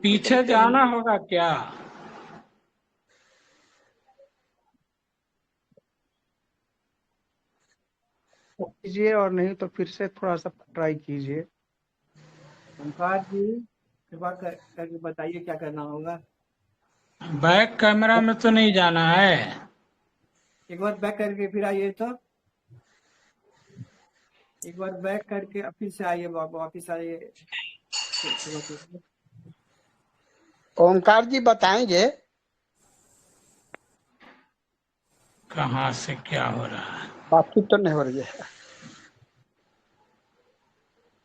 पीछे जाना होगा क्या? कीजिए, और नहीं तो फिर से थोड़ा सा ट्राई कीजिए। ओंकार जी कृपा करके बताइए क्या करना होगा। बैक कैमरा में तो नहीं जाना है। एक बार बैक करके फिर आइए, तो एक बार बैक करके फिर से आइए, वापिस आइए। ओंकार जी बताएंगे कहाँ से क्या हो रहा है? बातचीत तो नहीं हो रही है।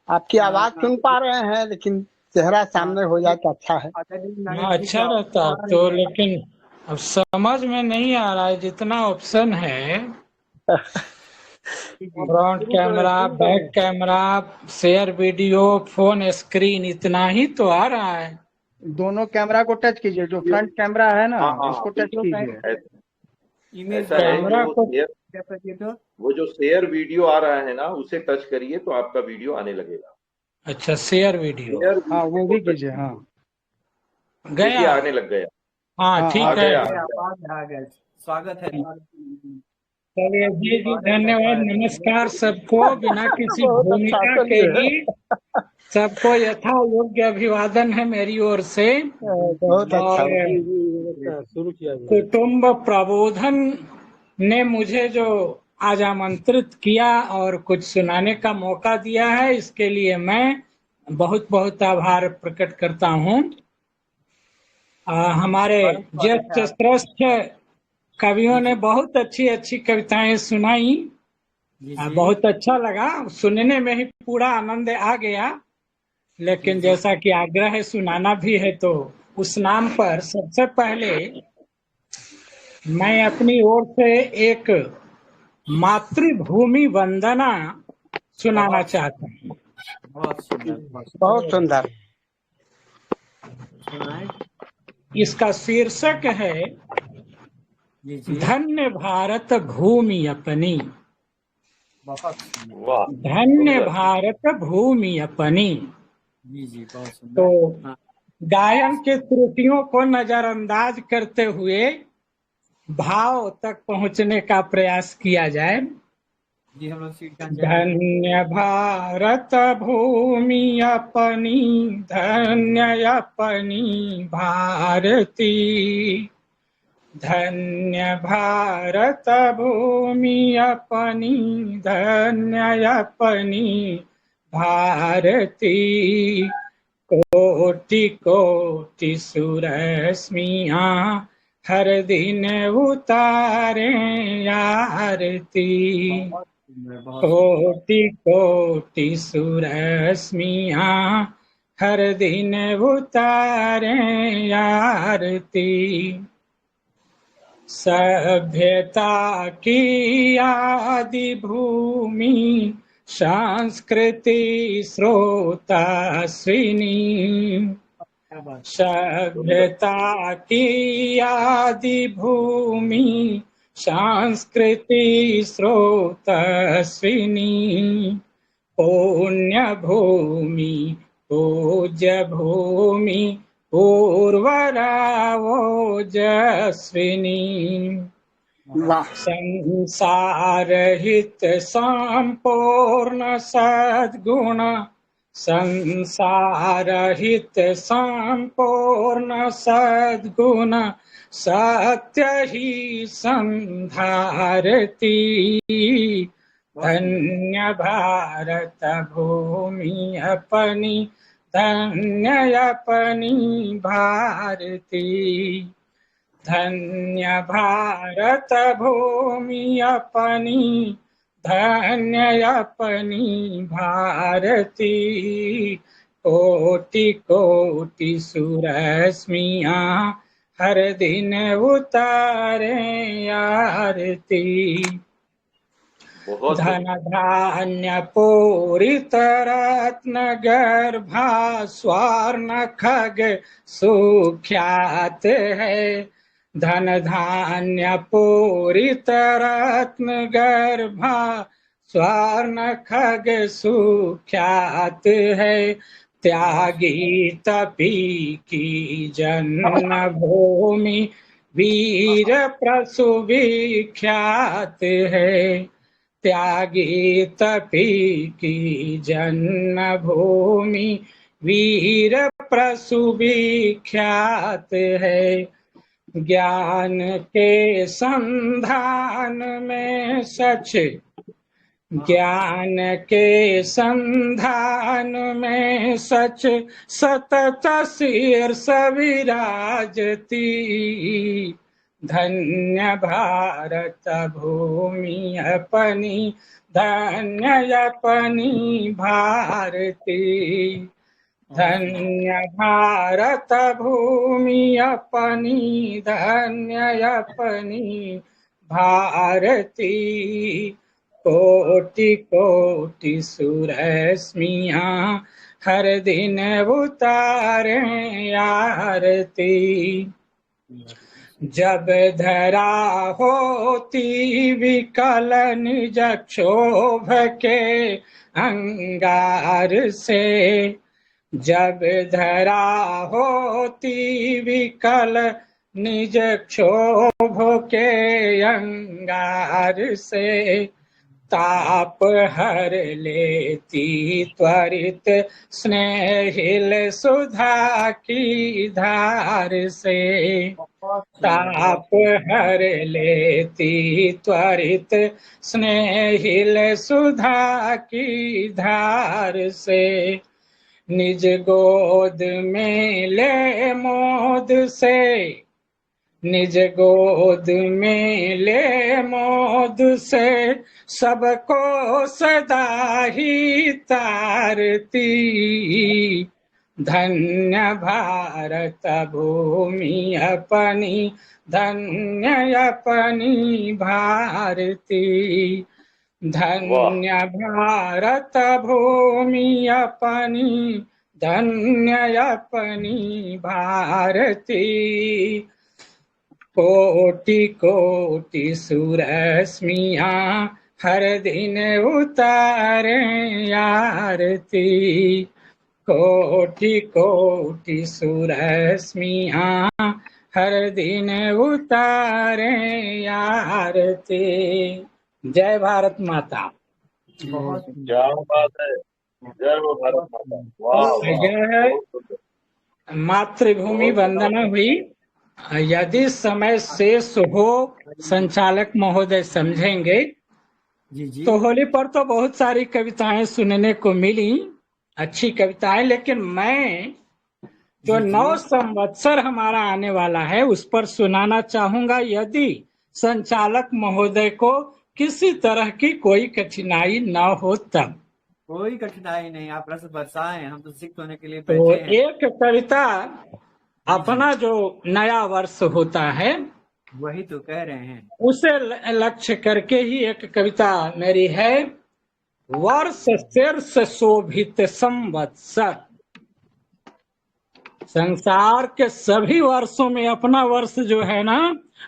आपकी आवाज सुन पा रहे हैं, लेकिन चेहरा सामने हो जाए तो अच्छा है। अच्छा रहता तो, लेकिन अब समझ में नहीं आ रहा है। जितना ऑप्शन है, front camera, back camera, share video, phone screen, इतना ही तो आ रहा है। दोनों कैमरा को टच कीजिए, जो फ्रंट कैमरा है ना उसको टच कीजिए। इमेज कैमरा को वो जो शेयर वीडियो आ रहा है ना, उसे टच करिए तो आपका वीडियो आने लगेगा। अच्छा, शेयर वीडियो, हाँ वो भी कीजिए। हाँ गया, आने लग गया। हाँ ठीक है, आ गया। स्वागत है। चलिए जी जी, धन्यवाद, नमस्कार सबको। बिना किसी भूमिका के ही सबको यथा योग्य अभिवादन है मेरी ओर से। बहुत अच्छा शुरू किया। कुटुंब प्रबोधन ने मुझे जो आज आमंत्रित किया और कुछ सुनाने का मौका दिया है, इसके लिए मैं बहुत बहुत आभार प्रकट करता हूँ। हमारे ज्येष्ठ श्रेष्ठ कवियों ने बहुत अच्छी अच्छी कविताएं सुनाई, बहुत अच्छा लगा, सुनने में ही पूरा आनंद आ गया। लेकिन जैसा कि आग्रह है सुनाना भी है, तो उस नाम पर सबसे पहले मैं अपनी ओर से एक मातृभूमि वंदना सुनाना बहुत चाहता हूँ। बहुत सुंदर, बहुत बहुत सुंदर। सुनाए। इसका शीर्षक है जी जी, धन्य भारत भूमि अपनी। बहुत सुंदर, वाह, धन्य सुंदर। भारत भूमि अपनी। जी जी, बहुत तो सुंदर। हाँ गायन के त्रुटियों को नजरअंदाज करते हुए भाव तक पहुंचने का प्रयास किया जाए। जी, हम लोग सीट का चयन। धन्य भारत भूमि अपनी, धन्य अपनी भारती। धन्य भारत भूमि अपनी, धन्य अपनी भारती। कोटि कोटि सुरश्मियाँ हर दिन उतारे आरती। बहुत सुंदर, बहुत सुंदर। कोटि कोटि सुरश्मियाँ हर दिन उतारे आरती। सभ्यता की आदि भूमि, संस्कृति स्रोता श्रीनी। क्या बात। सभ्यता की आदि भूमि, संस्कृति स्रोतस्विनी। पुण्य भूमि पूज्य भूमि, उर्वरा ओजस्विनी। वाह। संसार हित संपूर्ण सद्गुण, संसार हित संपूर्ण सद्गुण, सत्य ही संधारती। धन्य भारत भूमि अपनी, धन्य अपनी भारती। धन्य भारत भूमि अपनी, धन्य अपनी भारती। कोटि कोटि सुरश्मियाँ हर दिन उतारे आरती। बहुत धन धान्य पूरित रत्न गर्भा, स्वर्ण खग सुख्यात है। धन धान्य पूरित रत्न गर्भा, स्वर्ण खग सुख्यात है। त्यागी तपी की जन्म भूमि, वीर प्रसुविख्यात है। त्यागी तपी की जन्मभूमि, वीर प्रसुविख्यात है। ज्ञान के संधान में सच, ज्ञान के संधान में सच, सतत शीर्ष विराजती। धन्य भारत भूमि अपनी, धन्य अपनी भारती। धन्य भारत भूमि अपनी, धन्य अपनी भारती। कोटि कोटि सुरश्मियाँ हर दिन उतारे आरती। जब धरा होती विकल निज क्षोभ के अंगार से, जब धरा होती विकल निज क्षोभ के अंगार से, ताप हर लेती त्वरित स्नेहिल सुधा की धार से। ताप हर लेती त्वरित स्नेहिल सुधा की धार से। निज गोद में ले मोद से, निज गोद में ले मोद से सबको सदा ही तारती। धन्य भारत भूमि अपनी, धन्य अपनी भारती। धन्य भारत भूमि अपनी, धन्य अपनी भारती। कोटि कोटि सूरश्मियाँ हर दिन उतारे आरती। कोटि कोटि सूरश्मियाँ हर दिन उतारे आरती। जय भारत माता। बहुत क्या बात है, जय हो भारत माता। वाह वाह, जय बहुत सुंदर। मातृभूमि बहुत वंदना हुई। यदि समय शेष हो, संचालक महोदय समझेंगे, जी जी तो होली पर तो बहुत सारी कविताएं सुनने को मिली, अच्छी कविताएं, लेकिन मैं जो जी नव जी संवत्सर हमारा आने वाला है उस पर सुनाना चाहूंगा, यदि संचालक महोदय को किसी तरह की कोई कठिनाई न हो तब। कोई कठिनाई नहीं, आप रस बरसाएं, हम तो सिक्त होने के लिए तो बैठे हैं। एक कविता, जी जी अपना जो नया वर्ष होता है वही तो कह रहे हैं। उसे लक्ष्य करके ही एक कविता मेरी है। वर्ष शीर्ष शोभित संवत्सर। संसार के सभी वर्षों में अपना वर्ष जो है ना,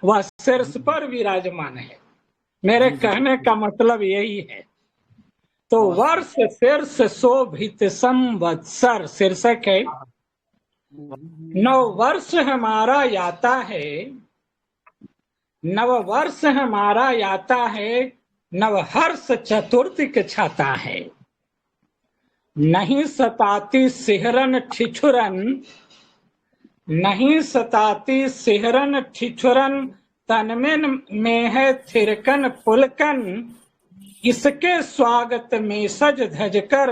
वह शीर्ष पर विराजमान है। मेरे जी जी कहने का मतलब यही है। तो बहुत वर्ष शीर्ष शोभित संवत्सर शीर्षक है। नव वर्ष हमारा आता है, नव वर्ष हमारा आता है, नव हर्ष चतुर्थिक छाता है। नहीं सताती सिहरन ठिठुरन, नहीं सताती सिहरन ठिठुरन, तन में है थिरकन पुलकन। इसके स्वागत में सज धज कर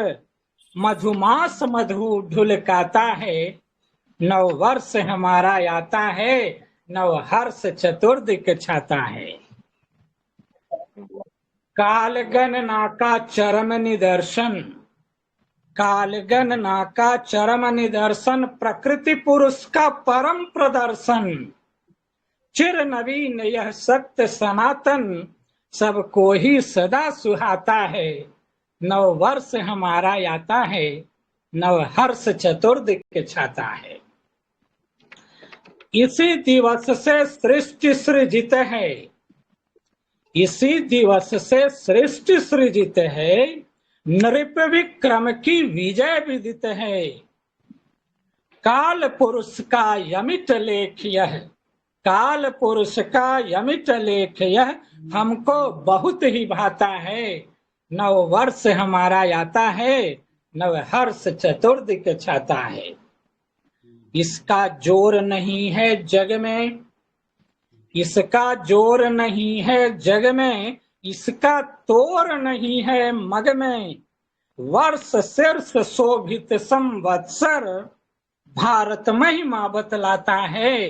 मधुमास मधु ढुलकाता है। नव वर्ष हमारा आता है, नव हर्ष चतुर्दिक छाता है। काल गणना का चरम निदर्शन, काल गणना का चरम निदर्शन, प्रकृति पुरुष का परम प्रदर्शन। चिर नवीन यह सत्य सनातन, सबको ही सदा सुहाता है। नव वर्ष हमारा आता है, नव हर्ष चतुर्दिक छाता है। इसी दिवस से सृष्टि सृजित है, इसी दिवस से सृष्टि सृजित है। नृप विक्रम की विजय विदित है। काल पुरुष का यमित लेख यह, काल पुरुष का यमित लेख यह, हमको बहुत ही भाता है। नव वर्ष हमारा आता है, नव हर्ष चतुर्दिक छाता है। इसका जोर नहीं है जग में, इसका जोर नहीं है जग में, इसका तोर नहीं है मग में। वर्ष शीर्ष शोभित संवत्सर, भारत महिमा बतलाता है,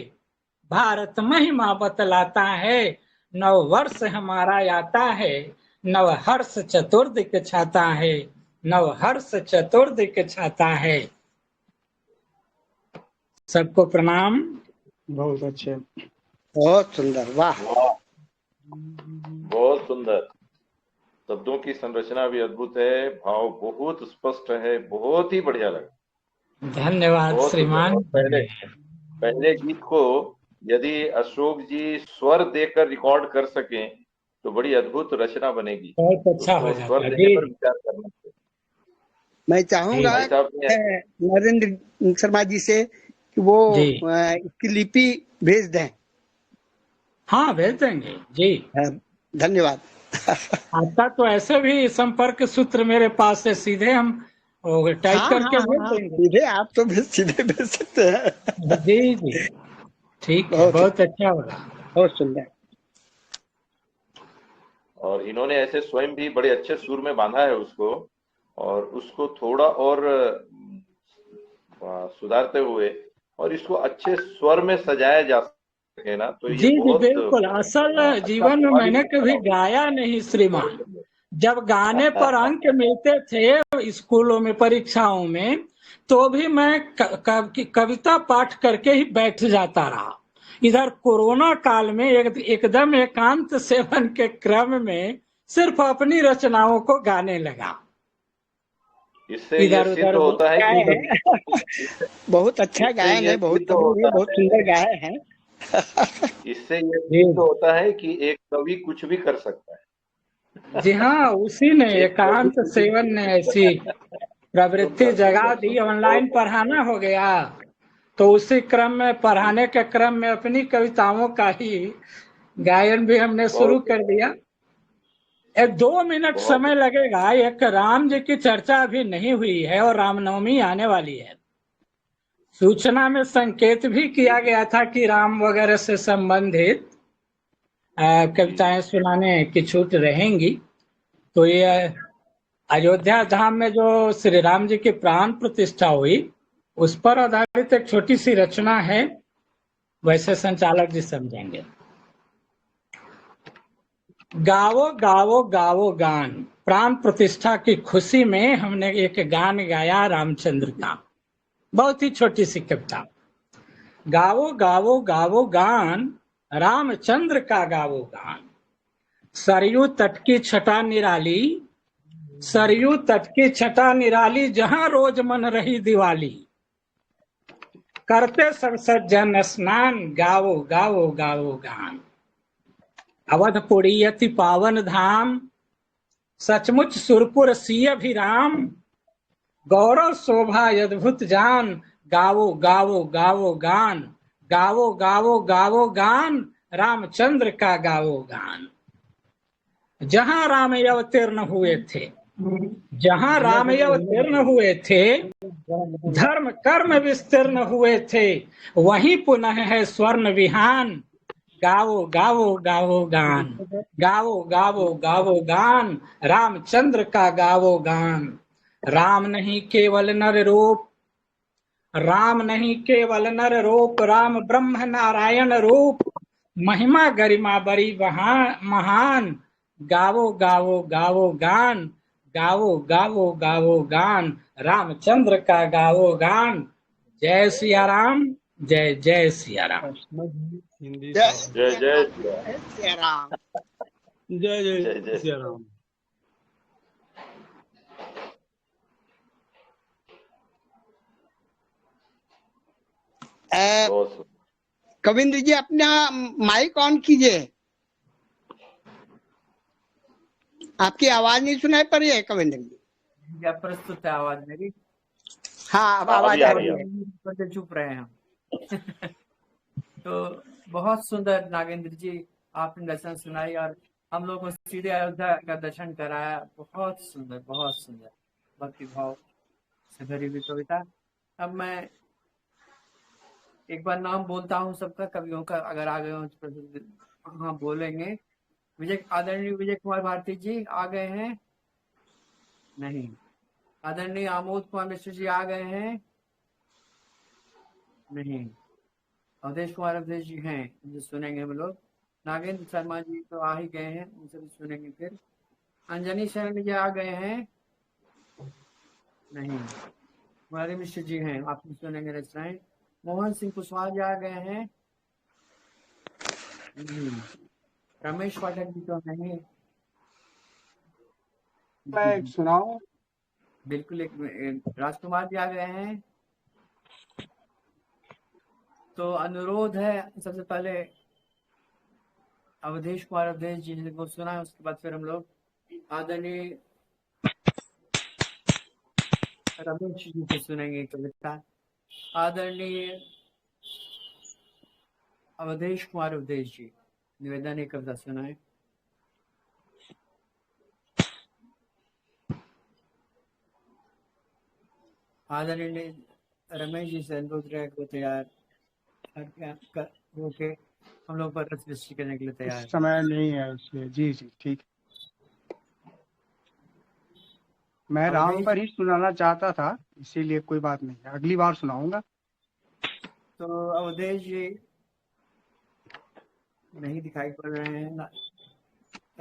भारत महिमा बतलाता है। नव वर्ष हमारा आता है, नव हर्ष चतुर्दिक छाता है, नव हर्ष चतुर्दिक छाता है। सबको प्रणाम। बहुत अच्छे, बहुत सुंदर, वाह वाह, बहुत सुंदर। शब्दों की संरचना भी अद्भुत है, भाव बहुत स्पष्ट है, बहुत ही बढ़िया लगा। धन्यवाद बहुत सुंदर। श्रीमान। और पहले गीत को यदि अशोक जी स्वर देकर रिकॉर्ड कर सकें तो बड़ी अद्भुत रचना बनेगी। बहुत अच्छा हो उसको स्वर जाता देने जी। पर विचार करना चाहिए। मैं चाहूंगा भाई साहब ने नरेंद्र शर्मा जी से कि वो जी इसकी लिपि भेज दें। हाँ, भेज देंगे जी। धन्यवाद। आपका तो ऐसे भी संपर्क सूत्र मेरे पास है, सीधे हम टाइप हाँ करके हाँ भेज हाँ, देंगे। सीधे आप तो सीधे भेज सकते हैं। जी जी, ठीक है, बहुत अच्छा होगा। बहुत सुंदर। और इन्होंने ऐसे स्वयं भी बड़े अच्छे सुर में बांधा है उसको, और उसको थोड़ा और सुधारते हुए और इसको अच्छे स्वर में सजाया जा है ना, तो जी ये जी बहुत बिल्कुल। असल जीवन में मैंने कभी गाया नहीं श्रीमान। जब गाने पर अंक मिलते थे स्कूलों में, परीक्षाओं में, तो भी मैं कविता पाठ करके ही बैठ जाता रहा। इधर कोरोना काल में एकदम एकांत सेवन के क्रम में सिर्फ अपनी रचनाओं को गाने लगा। इससे ये इधर सिद्ध उधर होता है गाए कि हैं बहुत अच्छा इससे गायन ये है, बहुत सिद्ध होता बहुत है सुंदर गाए हैं। इससे ये जी सिद्ध होता है कि एक कवि कुछ भी कर सकता है। जी हाँ, उसी ने एक कवि एकांत कुछ भी सेवन ने ऐसी प्रवृत्ति सुंदर जगा सुंदर दी। सुंदर, ऑनलाइन बहुत पढ़ाना हो गया तो उसी क्रम में, पढ़ाने के क्रम में अपनी कविताओं का ही गायन भी हमने शुरू बहुत कर दिया। 2 मिनट बहुत समय लगेगा। एक राम जी की चर्चा अभी नहीं हुई है और रामनवमी आने वाली है। सूचना में संकेत भी किया गया था कि राम वगैरह से संबंधित कविताएं सुनाने की छूट रहेंगी। तो ये अयोध्या धाम में जो श्री राम जी की प्राण प्रतिष्ठा हुई, उस पर आधारित एक छोटी सी रचना है, वैसे संचालक जी समझेंगे। गावो गावो गावो गान, प्राण प्रतिष्ठा की खुशी में हमने एक गान गाया रामचंद्र का। बहुत ही छोटी सी कविता। गावो गावो गावो गान, रामचंद्र का गावो गान। सरयू तट की छटा निराली, सरयू तट की छटा निराली, जहां रोज मन रही दिवाली। करते सब सज्जन स्नान, गावो गावो गावो गान। अवधपुरी अति पावन धाम, सचमुच सुरपुर सिय अभिराम। गौरव शोभा अद्भुत जान, गावो गावो गावो गान। गावो गावो गावो गान, रामचंद्र का गावो गान। जहां राम अवतीर्ण हुए थे, जहां राम अवतीर्ण हुए थे, धर्म कर्म विस्तीर्ण हुए थे, वहीं पुनः है स्वर्ण विहान। गावो गावो गावो गान, गावो गावो गावो गान, रामचंद्र का गावो गान। राम नहीं केवल नर रूप, राम नहीं केवल नर रूप, राम ब्रह्म नारायण रूप। महिमा गरिमा बड़ी महान, गावो गावो गावो गान। गावो गावो गावो गान, रामचंद्र का गावो गान। जय सिया राम, जय जय सिया राम। हिंदी जय साहब। जय जय श्री राम। जय जय जय जय सिया राम। बहुत सुंदर। कविंद्र जी अपना माइक ऑन कीजिए, आपकी आवाज नहीं सुनाई पड़ रही है कविंद्र जी। क्या प्रस्तुत है आवाज मेरी? हाँ अब हाँ, आवाज अभी आ आ रही रही है। पर से चुप रहे हैं हम। तो बहुत सुंदर नागेंद्र जी, आपने दर्शन सुनाई और हम लोग को सीधे अयोध्या का दर्शन कराया। बहुत सुंदर, बहुत सुंदर भक्ति भाव से भरी हुई कविता। अब मैं एक बार नाम बोलता हूँ सबका, कवियों का, अगर आ गए हो तो हाँ बोलेंगे। आदरणीय विजय कुमार भारती जी आ गए हैं? नहीं। आदरणीय आमोद कुमार मिश्र जी आ गए हैं? नहीं। अवधेश कुमार अवधेश जी हैं, उनसे सुनेंगे हम लोग। नागेंद्र शर्मा जी तो आ ही गए हैं, उनसे भी सुनेंगे। फिर अंजनी शरण जी आ गए हैं? नहीं। कुमारी मिश्र जी हैं, आप सुनेंगे रचनाएं। मोहन सिंह कुशवाहा जी आ गए हैं? नहीं। रमेश पाठक जी तो नहीं। मैं सुनाऊं? बिल्कुल। एक राजकुमार जी आ गए हैं? तो अनुरोध है सबसे पहले अवधेश कुमार अवधेश जी को सुना है, उसके बाद फिर हम लोग आदरणीय रमेश जी से सुनेंगे कविता। आदरणीय अवधेश कुमार अवधेश जी, निवेदन है कविता सुनाए। आदरणीय रमेश जी से अनुरोध रहेगा तैयार होके हम लोग पर रस सृष्टि करने के लिए तैयार। इस समय नहीं है इसलिए। जी जी ठीक। मैं राम पर ही सुनाना चाहता था, इसीलिए कोई बात नहीं है, अगली बार सुनाऊंगा। तो अवधेश जी नहीं दिखाई पड़ रहे हैं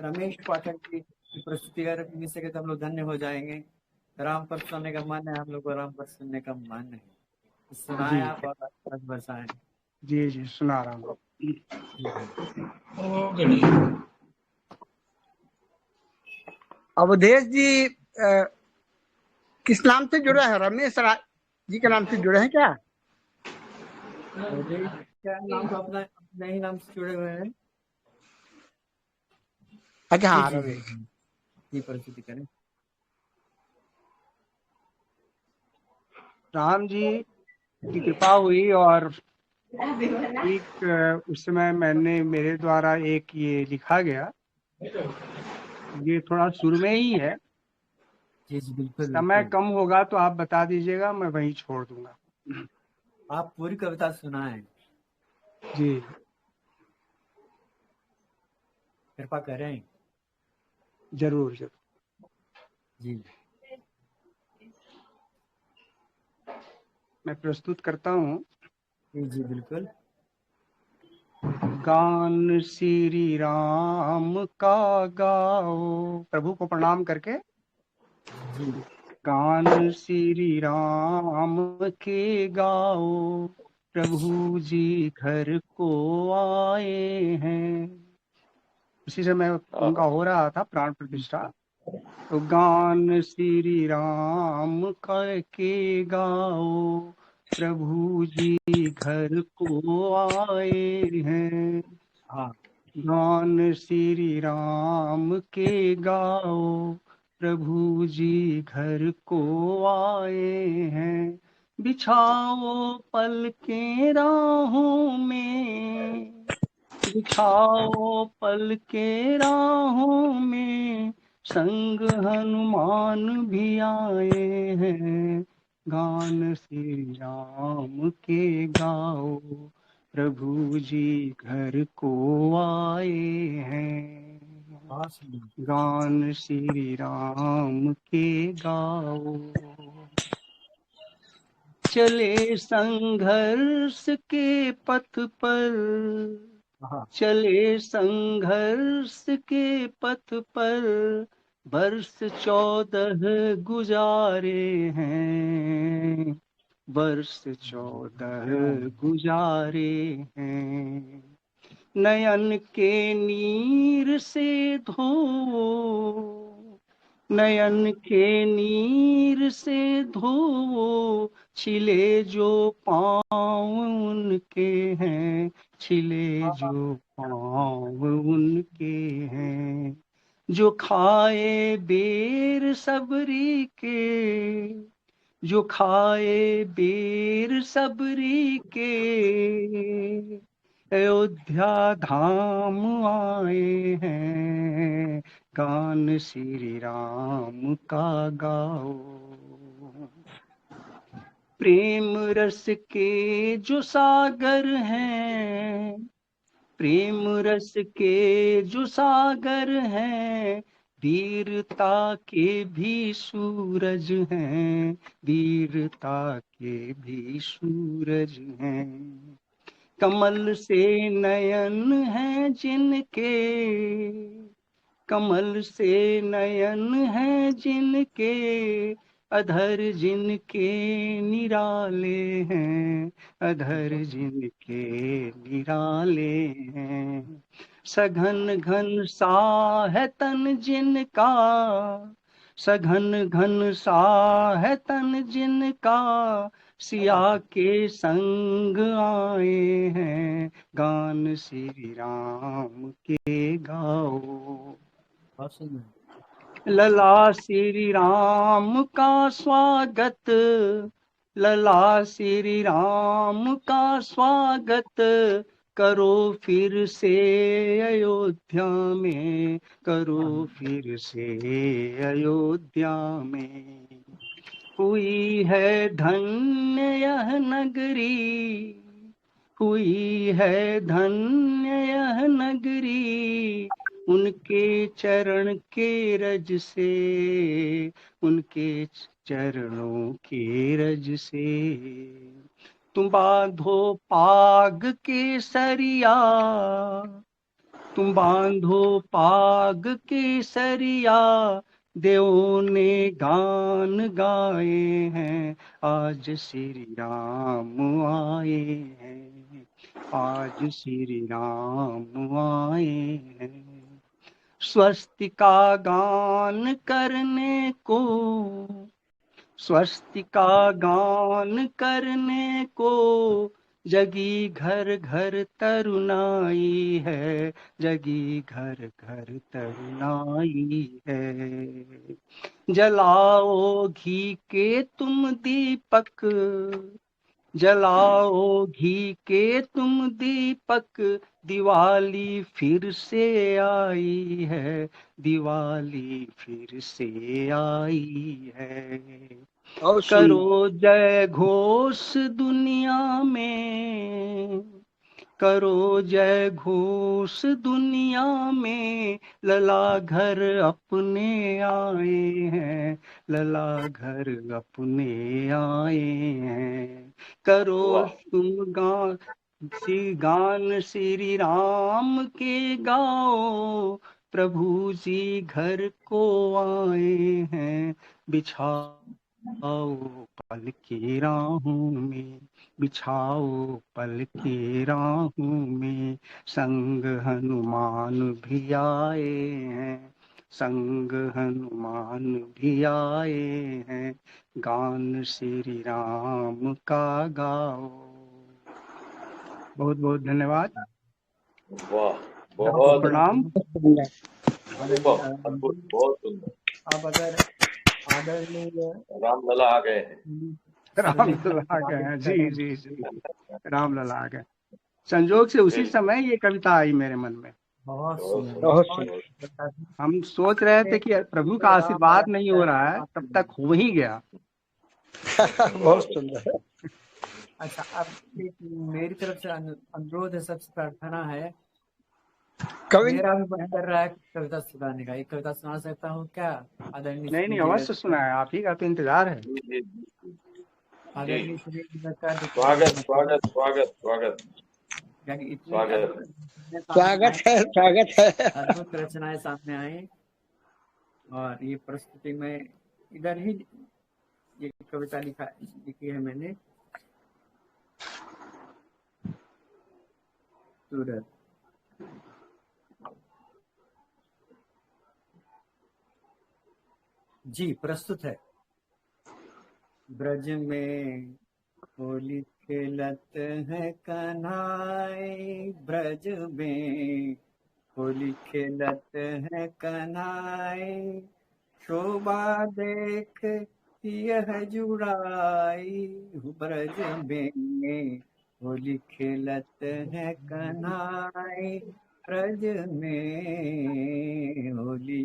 रमेश पाठक की प्रस्तुति अगर मिल सके तो हम लोग धन्य हो जाएंगे। राम पर सुनने का मन है, हम लोग को राम पर सुनने का मन है। सुनाए जी आप और बस बसाएं। जी जी सुना रहा हूँ। ओ गणेश। अवधेश जी किस नाम से जुड़े हैं? रमेश राज जी के नाम से जुड़े हैं क्या? अवधेश क्या नाम तो अपना अपने ही नाम से जुड़े हुए हैं। अच्छा जी हाँ, जी रमेश। जी प्रस्तुति करें। राम जी की कृपा हुई और एक उस समय मैंने मेरे द्वारा एक ये लिखा गया, ये थोड़ा सुर में ही है। जी जी बिल्कुल समय बिल्कुल। कम होगा तो आप बता दीजिएगा, मैं वहीं छोड़ दूंगा। आप पूरी कविता सुनाएं, जी कृपा करें। जरूर जरूर। जी मैं प्रस्तुत करता हूँ। जी जी बिल्कुल। गान श्री राम का गाओ, प्रभु को प्रणाम करके। जी गान श्री राम के गाओ, प्रभु जी घर को आए हैं। उसी समय उनका हो रहा था प्राण प्रतिष्ठा। तो गान श्री राम के गाओ, प्रभु जी घर को आए हैं। हाँ गान श्री राम के गाओ, प्रभु जी घर को आए हैं। बिछाओ पलकें राहों में, बिछाओ पलकें राहों में, संग हनुमान भी आए हैं। गान श्री राम के गाओ, प्रभु जी घर को आए हैं। हाँ सुनिए। गान श्री राम के गाओ। चले संघर्ष के पथ पर, हाँ चले संघर्ष के पथ पर, वर्ष 14 गुजारे हैं, वर्ष 14 गुजारे हैं। नयन के नीर से धो, नयन के नीर से धो, छिले जो पाँव उनके हैं, छिले जो पाँव उनके हैं। जो खाए बेर सबरी के, जो खाए बेर सबरी के, अयोध्या धाम आए हैं। गान श्री राम का गाओ। प्रेम रस के जो सागर हैं, प्रेम रस के जो सागर हैं, वीरता के भी सूरज हैं, वीरता के भी सूरज हैं। कमल से नयन है जिनके, कमल से नयन है जिनके, अधर जिनके निराले हैं, अधर जिनके निराले हैं। सघन घन सा है तन जिनका, सघन घन सा है तन जिनका, सिया के संग आए हैं। गान श्री राम के गाओ। हाँ सुनिए। लला श्री राम का स्वागत, लला श्री राम का स्वागत, करो फिर से अयोध्या में, करो फिर से अयोध्या में। हुई है धन्य यह नगरी, हुई है धन्य यह नगरी, उनके चरण के रज से, उनके चरणों के रज से। तुम बांधो पाग के सरिया, तुम बांधो पाग केसरिया, देवों ने गान गाए हैं, आज श्री राम आए हैं, आज श्री राम आए हैं। स्वस्ति का गान करने को, स्वस्ति का गान करने को, जगी घर घर तरुणाई है, जगी घर घर तरुणाई है। जलाओ घी के तुम दीपक, जलाओ घी के तुम दीपक, दिवाली फिर से आई है, दिवाली फिर से आई है। और सुनिए, करो जय घोष दुनिया में, करो जय घोष दुनिया में, लला घर अपने आए हैं, लला घर अपने आए हैं। करो वाह तुम गान श्री राम के गाओ, प्रभु जी घर को आए हैं, बिछाओ पल की राहों में, बिछाओ पल की राहों में, संग हनुमान भी आए हैं, संग हनुमान भी आए हैं, गान श्री राम का गाओ। बहुत बहुत धन्यवाद, वाह, आपको बहुत प्रणाम। अद्भुत, बहुत सुंदर। अब अगर आदरणीय रामलला आ गए हैं। रामलला आ गए हैं, जी जी जी, रामलला आ गए। संजोग से उसी समय ये कविता आई मेरे मन में। बहुत बहुत सुंदर, बहुत सुंदर, सुंदर। हम सोच रहे थे कि प्रभु का आशीर्वाद नहीं हो रहा है, तब तक हो ही गया। बहुत सुंदर। अच्छा, अब एक मेरी तरफ से अनुरोध है, सबसे प्रार्थना है, कवि मेरा भी मन कर रहा है कविता सुनाने का। एक कविता सुना सकता हूँ क्या आदरणीय नहीं नहीं, श्री अवश्य सुना है, आप ही का तो इंतजार है। जी जी जी, आदरणीय श्री स्वागत स्वागत स्वागत स्वागत इतनी स्वागत। स्वागत है, स्वागत है। अद्भुत रचनाएं सामने आई, और ये प्रस्तुति में इधर ही ये कविता लिखी है मैंने। सूरत, जी प्रस्तुत है। ब्रज में होली खेलत है कन्हाई, ब्रज में होली खेलत है कन्हाई, शोभा देख यह जुड़ाई, ब्रज में होली खेलत है कन्हाई, ब्रज में होली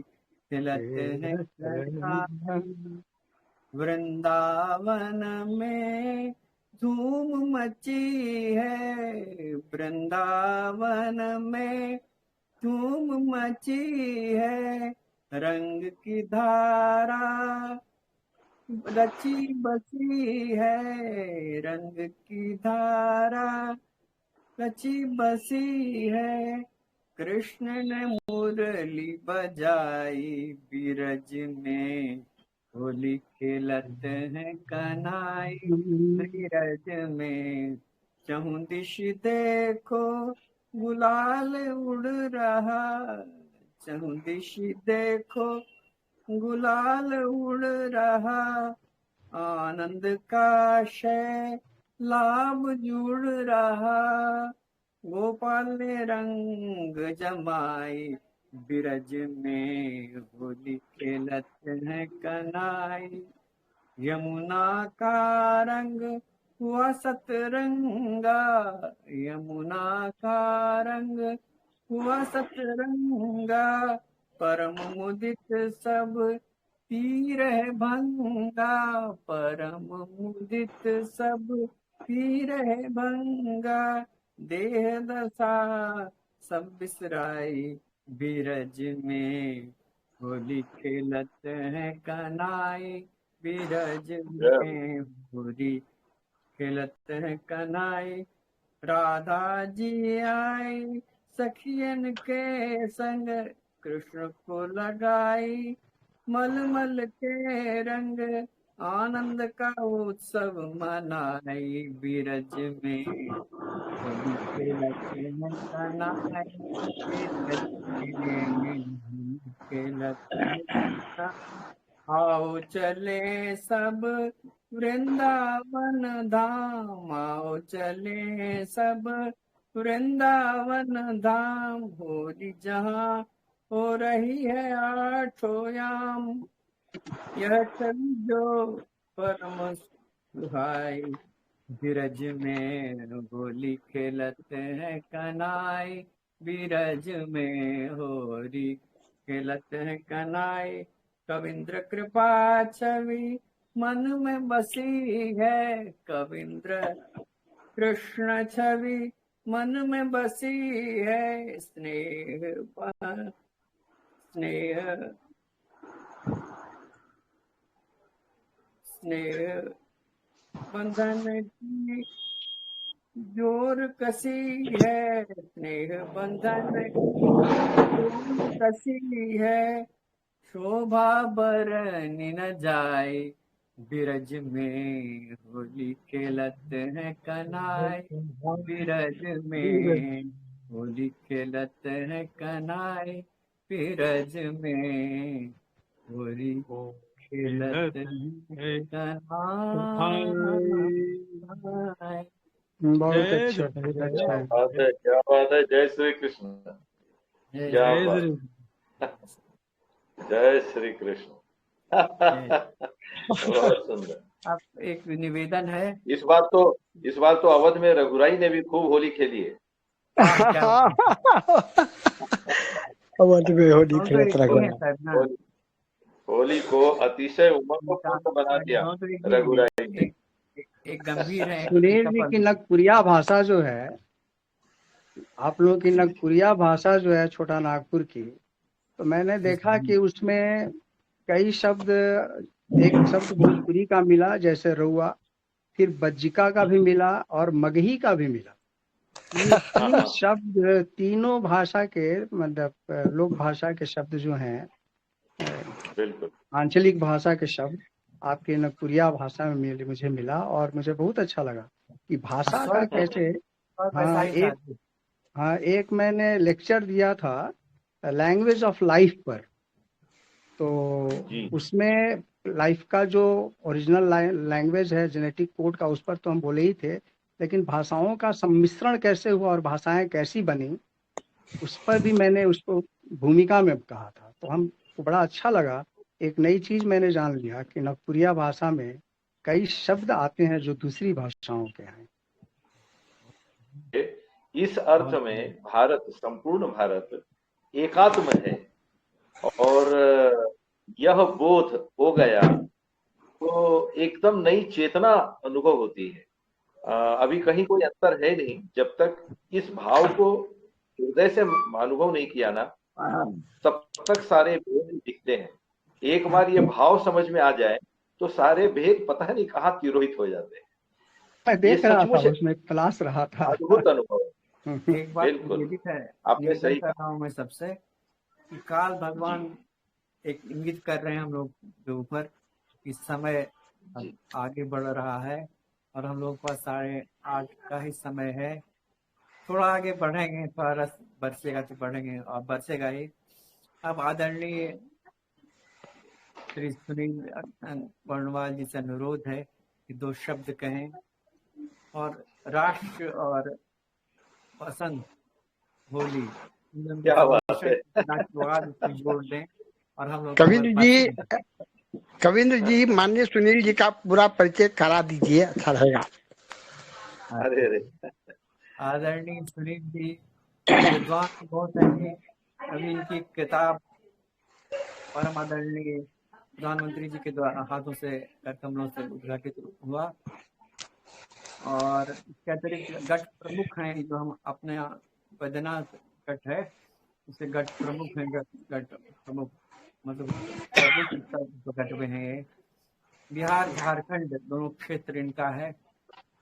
खेलत है कन्हाई। वृंदावन में धूम मची है, वृंदावन में धूम मची है, रंग की धारा रची बसी है, रंग की धारा रची बसी है, कृष्ण ने मुरली बजाई, बिरज में होली खेलत है कन्हाई, ब्रज में चहुं दिश देखो गुलाल उड़ रहा, चहुं दिश देखो गुलाल उड़ रहा, आनंद का शय लाभ जुड़ रहा, गोपाल ने रंग जमाई, बिरज में होली खेलत है कन्हाई, यमुना का रंग हुआ सतरंगा, यमुना का रंग हुआ सतरंगा, परम मुदित सब पी रहे भंगा, परम मुदित सब पी रहे भंगा, देह दशा सब बिसराई, बिरज में होली खेलत है कन्हाई, बिरज में होली खेलत है कन्हाई, राधा जी आई सखियन के संग कृष्ण को लगाई, मलमल के रंग आनंद का उत्सव मनाई, बिरज में होली खेलते हैं कनाई, बिरज में होली खेलते हैं कनाई। आओ चले सब वृंदावन धाम, आओ चले सब वृंदावन धाम, होली जहाँ हो रही है आठों याम, यह छवि जो परम सुहाई, बिरज में होली खेलते हैं कनाई, बिरज में होली खेलते हैं कनाई। कविंद्र कृपा छवि मन में बसी है, कविंद्र कृष्ण छवि मन में बसी है, स्नेह बंधन की जोर कसी है, स्नेह बंधन की जोर कसी है, शोभा बरनी न जाए, बिरज में होली खेलते हैं कनाई, बिरज में होली खेलते हैं कनाई, बिरज में होली खेलते हैं कनाई। बहुत जय अच्छा, बहुत अच्छा है। बात है, क्या बात है। जय श्री कृष्ण, जय क्या जय बात। श्री जय श्री कृष्ण। बहुत सुंदर। अब एक निवेदन है, इस बार तो अवध में रघुराई ने भी खूब होली खेली है। वाह क्या बात है। अवध में होली हम तो खेलत एक ही रहा। हैं सर ना, होली को अतिशय उमंगपूर्ण बना दिया हम तो एक ही हैं, रघुराई ने। एक गंभीर है, एक सुनील जी की नगपुरिया भाषा जो है, आप लोगों की नगपुरिया भाषा जो है छोटा नागपुर की, तो मैंने देखा कि उसमें कई शब्द, एक शब्द भोजपुरी का मिला जैसे रउआ, फिर बज्जिका का भी मिला और मगही का भी मिला। ये तीन शब्द तीनों भाषा के मतलब लोक भाषा के शब्द जो हैं, बिल्कुल आंचलिक भाषा के शब्द आपके नगपुरिया भाषा में मुझे मिला, और मुझे बहुत अच्छा लगा कि भाषा का कैसे। एक मैंने लेक्चर दिया था लैंग्वेज ऑफ लाइफ पर, तो उसमें लाइफ का जो ओरिजिनल लैंग्वेज है जेनेटिक कोड का, उस पर तो हम बोले ही थे, लेकिन भाषाओं का सम्मिश्रण कैसे हुआ और भाषाएं कैसी बनी, उस पर भी मैंने उसको भूमिका में कहा था। तो हमको बड़ा अच्छा लगा, एक नई चीज मैंने जान लिया कि नगपुरिया भाषा में कई शब्द आते हैं जो दूसरी भाषाओं के हैं। इस अर्थ में भारत, संपूर्ण भारत एकात्म है, और यह बोध हो गया तो एकदम नई चेतना अनुभव होती है। अभी कहीं कोई अंतर है नहीं, जब तक इस भाव को हृदय से अनुभव नहीं किया ना, तब तक सारे भेद दिखते हैं। एक बार ये भाव समझ में आ जाए तो सारे भेद पता नहीं कहाँ तिरोहित हो जाते हैं। मैं देख रहा था, उसमें क्लास रहा था, अद्भुत अनुभव। एक बात ये भी है, आपने सही कर रहा हूँ मैं सबसे कि काल भगवान एक इंगित कर रहे हैं हम लोग के ऊपर, इस समय आगे बढ़ रहा है और हम लोग के पास 8:30 का ही समय है। थोड़ा आगे बढ़ेंगे, थोड़ा बरसेगा तो बढ़ेंगे और बरसेगा ही। अब आदरणीय श्री सुनील वर्णवाल जी से अनुरोध है कि 2 शब्द कहें और राष्ट्र और पसंद होली क्या बात है, राष्ट्रवाद जोड़ दें और हम लोग कविंद्र जी माननीय सुनील जी का पूरा परिचय करा दीजिए, अच्छा रहेगा। अरे आदरणीय सुनील जी विद्वान बहुत हैं। अभी इनकी किताब परम आदरणीय प्रधानमंत्री जी के द्वारा हाथों से कर कमलों से उद्घाटित हुआ, और इसके अतिरिक्त गठ प्रमुख हैं जो हम अपने बैद्यनाथ गठ है, इसके गठ प्रमुख हैं, गठ प्रमुख मतलब गठ में है। बिहार झारखंड दोनों क्षेत्र इनका है,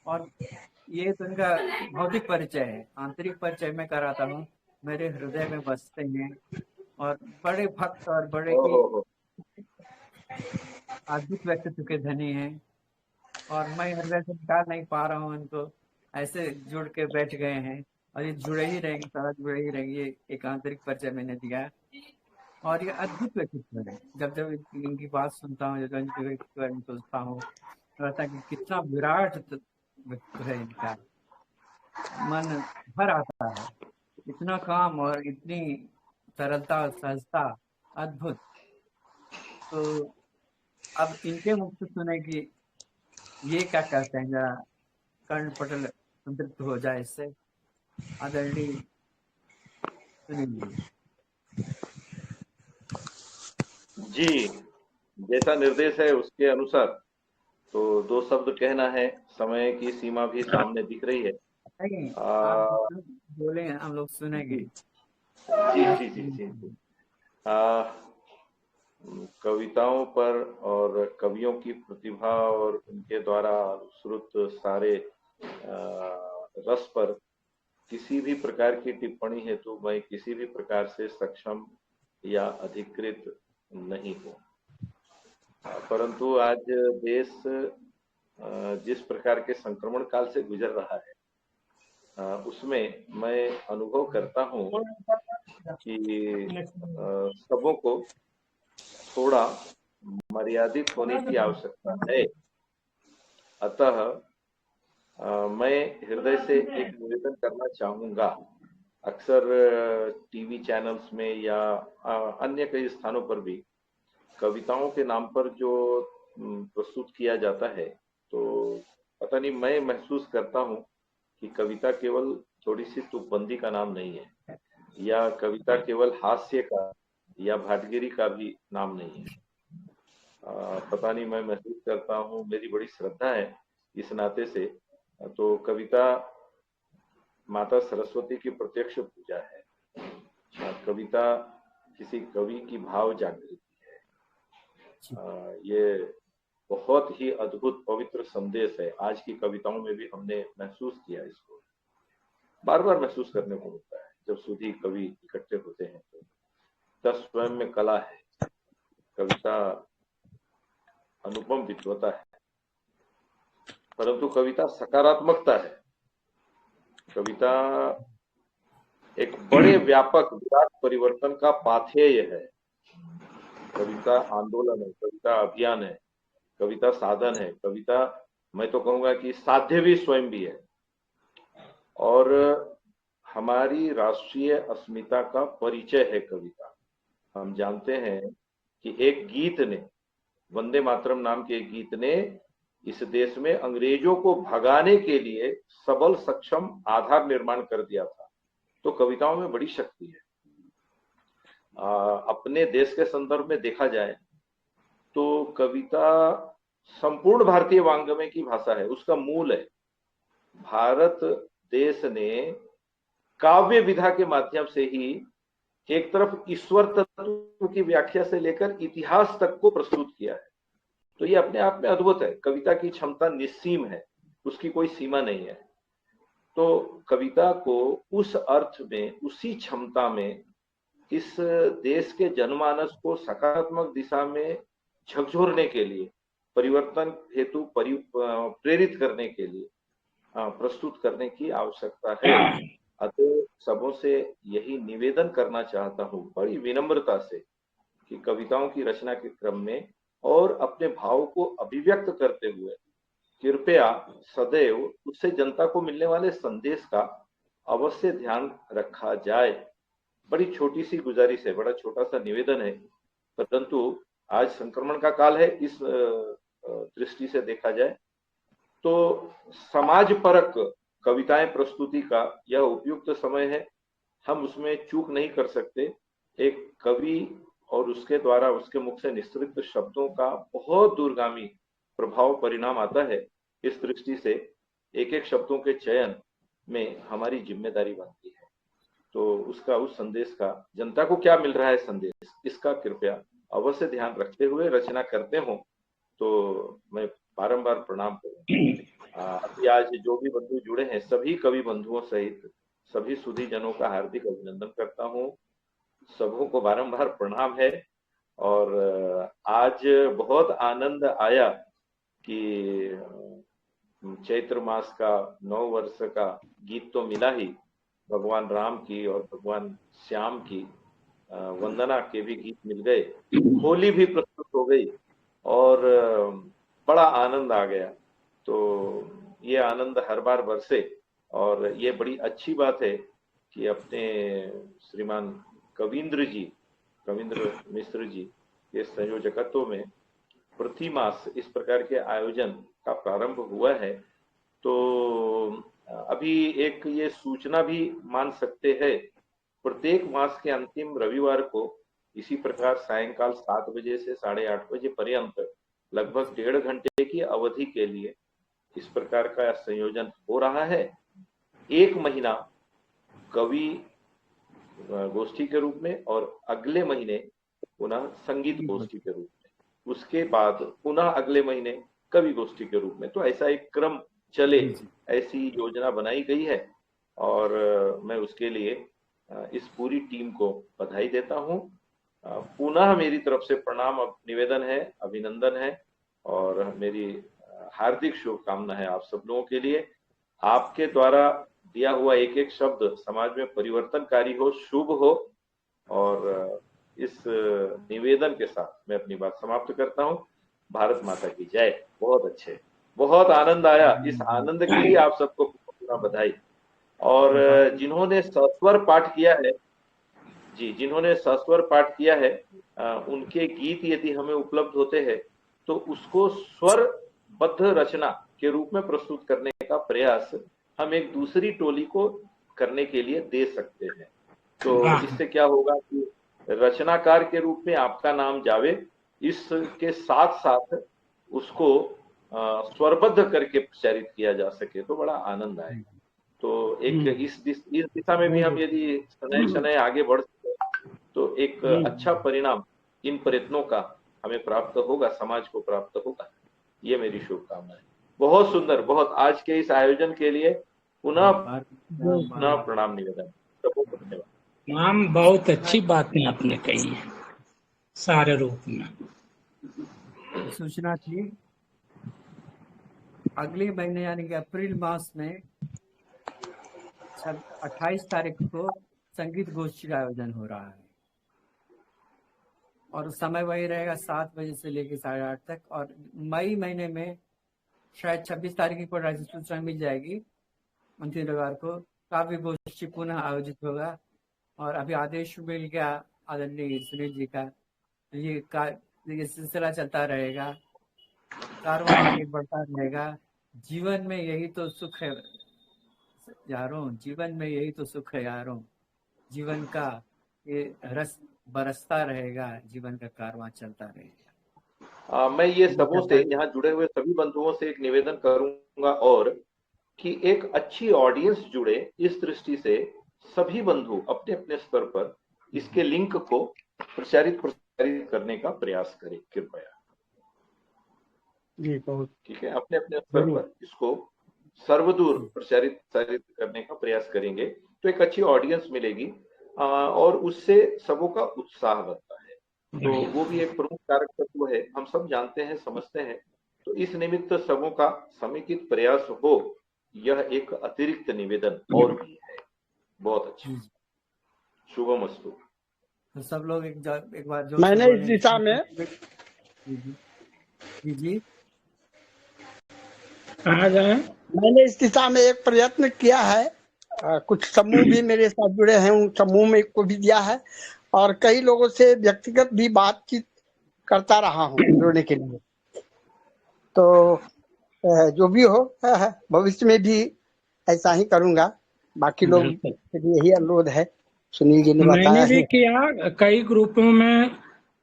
और ये तो इनका भौतिक परिचय है। आंतरिक परिचय में कराता हूँ मेरे हृदय में बसते हैं और बड़े भक्त और बड़े ओ ही हो अद्भुत व्यक्तित्व के धनी हैं। और मैं हृदय से निकाल नहीं पा रहा हूँ इनको, ऐसे जुड़ के बैठ गए हैं और ये जुड़े ही रहेंगे, सदा जुड़े ही रहेंगे। ये एक आंतरिक परिचय मैंने दिया और ये अद्भुत व्यक्तित्व है। जब जब इनकी बात सुनता हूँ, जब इनके व्यक्तित्व के बारे में सोचता हूँ, तो लगता है कि कितना विराट व्यक्तित्व है इनका। मन भर आता है, इतना काम और इतनी सरलता और सहजता, अद्भुत। तो अब इनके मुख से सुने कि ये क्या कहते हैं, जरा कर्ण पटल संतृप्त हो जाए इससे। आदरणीय सुनील जी। जी, जैसा निर्देश है उसके अनुसार तो 2 शब्द कहना है। समय की सीमा भी सामने दिख रही है। नहीं, आप आ, बोले, हम लोग सुनेंगे। जी जी जी जी जी। आ, कविताओं पर और कवियों की प्रतिभा और उनके द्वारा श्रुत सारे रस पर किसी भी प्रकार की टिप्पणी है तो मैं किसी भी प्रकार से सक्षम या अधिकृत नहीं हूँ। परंतु आज देश जिस प्रकार के संक्रमण काल से गुजर रहा है, उसमें मैं अनुभव करता हूँ कि सबों को थोड़ा मर्यादित होने की आवश्यकता है। अतः मैं हृदय से एक निवेदन करना चाहूंगा। अक्सर टीवी चैनल्स में या अन्य कई स्थानों पर भी कविताओं के नाम पर जो प्रस्तुत किया जाता है, तो पता नहीं, मैं महसूस करता हूँ कि कविता केवल थोड़ी सी तुकबंदी का नाम नहीं है, या कविता केवल हास्य का या भाटगिरी का भी नाम नहीं है। पता नहीं, मैं महसूस करता हूँ, मेरी बड़ी श्रद्धा है इस नाते से, तो कविता माता सरस्वती की प्रत्यक्ष पूजा है। कविता किसी कवि की भाव जागृति है। ये बहुत ही अद्भुत पवित्र संदेश है। आज की कविताओं में भी हमने महसूस किया, इसको बार बार महसूस करने को मिलता है। जब सुधी कवि इकट्ठे होते हैं तो स्वयं में कला है। कविता अनुपम विद्वता है, परंतु कविता सकारात्मकता है। कविता एक बड़े व्यापक विराट परिवर्तन का पाथेय है। कविता आंदोलन है, कविता अभियान है, कविता साधन है, कविता मैं तो कहूंगा कि साध्य भी स्वयं भी है। और हमारी राष्ट्रीय अस्मिता का परिचय है कविता। हम जानते हैं कि एक गीत ने, वंदे मातरम नाम के एक गीत ने इस देश में अंग्रेजों को भगाने के लिए सबल सक्षम आधार निर्माण कर दिया था। तो कविताओं में बड़ी शक्ति है। अपने देश के संदर्भ में देखा जाए तो कविता संपूर्ण भारतीय वांग्मय की भाषा है, उसका मूल है। भारत देश ने काव्य विधा के माध्यम से ही एक तरफ ईश्वर तत्व की व्याख्या से लेकर इतिहास तक को प्रस्तुत किया है। तो ये अपने आप में अद्भुत है। कविता की क्षमता निस्सीम है, उसकी कोई सीमा नहीं है। तो कविता को उस अर्थ में, उसी क्षमता में इस देश के जनमानस को सकारात्मक दिशा में झकझोरने के लिए, परिवर्तन हेतु प्रेरित करने के लिए प्रस्तुत करने की आवश्यकता है। अतः सबों से यही निवेदन करना चाहता हूँ बड़ी विनम्रता से कि कविताओं की रचना के क्रम में और अपने भाव को अभिव्यक्त करते हुए कृपया सदैव उससे जनता को मिलने वाले संदेश का अवश्य ध्यान रखा जाए। बड़ी छोटी सी गुजारिश है, बड़ा छोटा सा निवेदन है, परंतु आज संक्रमण का काल है। इस दृष्टि से देखा जाए तो समाज परक कविताएं प्रस्तुति का यह उपयुक्त समय है। हम उसमें चूक नहीं कर सकते। एक कवि और उसके द्वारा उसके मुख से निस्तृत शब्दों का बहुत दूरगामी प्रभाव परिणाम आता है। इस दृष्टि से एक एक शब्दों के चयन में हमारी जिम्मेदारी बनती है। तो उसका, उस संदेश का जनता को क्या मिल रहा है संदेश, इसका कृपया अवश्य ध्यान रखते हुए रचना करते हो तो मैं बारंबार प्रणाम करूं। अभी आज जो भी बंधु जुड़े हैं, सभी कवि बंधुओं सहित सभी सुधी जनों का हार्दिक अभिनंदन करता हूँ। सबों को बारंबार प्रणाम है। और आज बहुत आनंद आया कि चैत्र मास का 9 वर्ष का गीत तो मिला ही, भगवान राम की और भगवान श्याम की वंदना के भी गीत मिल गए, होली भी प्रस्तुत हो गई और बड़ा आनंद आ गया। तो ये आनंद हर बार बरसे और ये बड़ी अच्छी बात है कि अपने श्रीमान कविंद्र मिश्र जी के संयोजकत्व में प्रति मास इस प्रकार के आयोजन का प्रारंभ हुआ है। तो अभी एक ये सूचना भी मान सकते हैं, प्रत्येक मास के अंतिम रविवार को इसी प्रकार सायंकाल 7 बजे से 8:30 बजे पर्यंत लगभग 1.5 घंटे की अवधि के लिए इस प्रकार का संयोजन हो रहा है। 1 महीना कवि गोष्ठी के रूप में और अगले महीने पुनः संगीत गोष्ठी के रूप में, उसके बाद पुनः अगले महीने कवि गोष्ठी के रूप में। तो ऐसा एक क्रम चले, ऐसी योजना बनाई गई है और मैं उसके लिए इस पूरी टीम को बधाई देता हूँ। पुनः मेरी तरफ से प्रणाम निवेदन है, अभिनंदन है और मेरी हार्दिक शुभकामना है आप सब लोगों के लिए। आपके द्वारा दिया हुआ एक एक शब्द समाज में परिवर्तनकारी हो, शुभ हो। और इस निवेदन के साथ मैं अपनी बात समाप्त करता हूँ। भारत माता की जय। बहुत अच्छे, बहुत आनंद आया। इस आनंद के लिए आप सबको पूरा बधाई। और जिन्होंने सस्वर पाठ किया है जी, जिन्होंने सस्वर पाठ किया है, उनके गीत यदि हमें उपलब्ध होते हैं तो उसको स्वरबद्ध रचना के रूप में प्रस्तुत करने का प्रयास हम एक दूसरी टोली को करने के लिए दे सकते हैं। तो इससे क्या होगा कि रचनाकार के रूप में आपका नाम जावे, इसके साथ साथ उसको स्वरबद्ध करके प्रचारित किया जा सके तो बड़ा आनंद आएगा। तो एक इस दिशा में भी हम यदि शनय आगे बढ़ सके तो एक अच्छा परिणाम इन प्रयत्नों का हमें प्राप्त होगा, समाज को प्राप्त होगा। ये मेरी शुभकामना है। बहुत सुंदर, बहुत आज के इस आयोजन के लिए पुनः प्रणाम निवेदन। धन्यवाद। नाम बहुत अच्छी बातें आपने कही है सारे रूप में। सूचना थी अगले महीने यानी कि अप्रैल मास में 28 तारीख को संगीत गोष्ठी का आयोजन हो रहा है और समय वही रहेगा 7 बजे से लेकर 8:30 तक। और मई महीने में शायद 26 तारीख को सूचना मिल जाएगी, 29 रविवार को काव्य गोष्ठी पुनः आयोजित होगा। और अभी आदेश मिल गया आदरणीय सुनील जी का, ये सिलसिला चलता रहेगा, कारवां आगे बढ़ता रहेगा। जीवन में यही तो सुख है यारों, जीवन में यही तो सुख है यारों, जीवन का ये रस बरसता रहेगा, जीवन का कारवां चलता रहेगा। मैं ये सबों से, यहाँ जुड़े हुए सभी बंधुओं से एक निवेदन करूंगा और कि एक अच्छी ऑडियंस जुड़े, इस दृष्टि से सभी बंधु अपने अपने स्तर पर इसके लिंक को प्रचारित करने का प्रयास करें कृपया। जी बहुत ठीक है, अपने अपने स्तर पर इसको सर्वदूर प्रचारित करने का प्रयास करेंगे तो एक अच्छी ऑडियंस मिलेगी और उससे सबों का उत्साह बनता है। तो वो भी एक प्रमुख कारक तत्व है, हम सब जानते हैं, समझते हैं। तो इस निमित्त सबों का समेकित प्रयास हो, यह एक अतिरिक्त निवेदन और भी है। बहुत अच्छा, शुभमस्तु। तो सब लोग एक बार जो मैंने इस दिशा में जी कहा जाए, मैंने इस दिशा में एक प्रयत्न किया है। कुछ समूह भी मेरे साथ जुड़े हैं, उन समूह में को भी दिया है और कई लोगों से व्यक्तिगत भी बातचीत करता रहा हूँ जुड़ने के लिए। तो जो भी हो भविष्य में भी ऐसा ही करूंगा। बाकी लोग के लिए यही अनुरोध है, सुनील जी ने बताया। मैंने भी किया, कई ग्रुपों में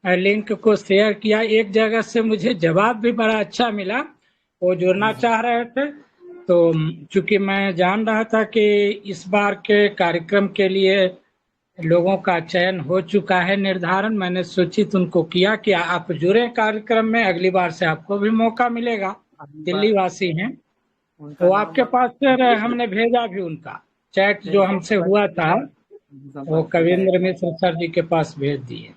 लिंक को शेयर किया। एक जगह से मुझे जवाब भी बड़ा अच्छा मिला, वो जुड़ना चाह रहे थे। तो चूंकि मैं जान रहा था कि इस बार के कार्यक्रम के लिए लोगों का चयन हो चुका है, निर्धारण, मैंने सूचित उनको किया कि आप जुड़े कार्यक्रम में, अगली बार से आपको भी मौका मिलेगा। दिल्ली वासी हैं, तो आपके पास फिर हमने भेजा भी उनका चैट जो हमसे हुआ था वो कविंद्र मिश्र सर जी के पास भेज दिए।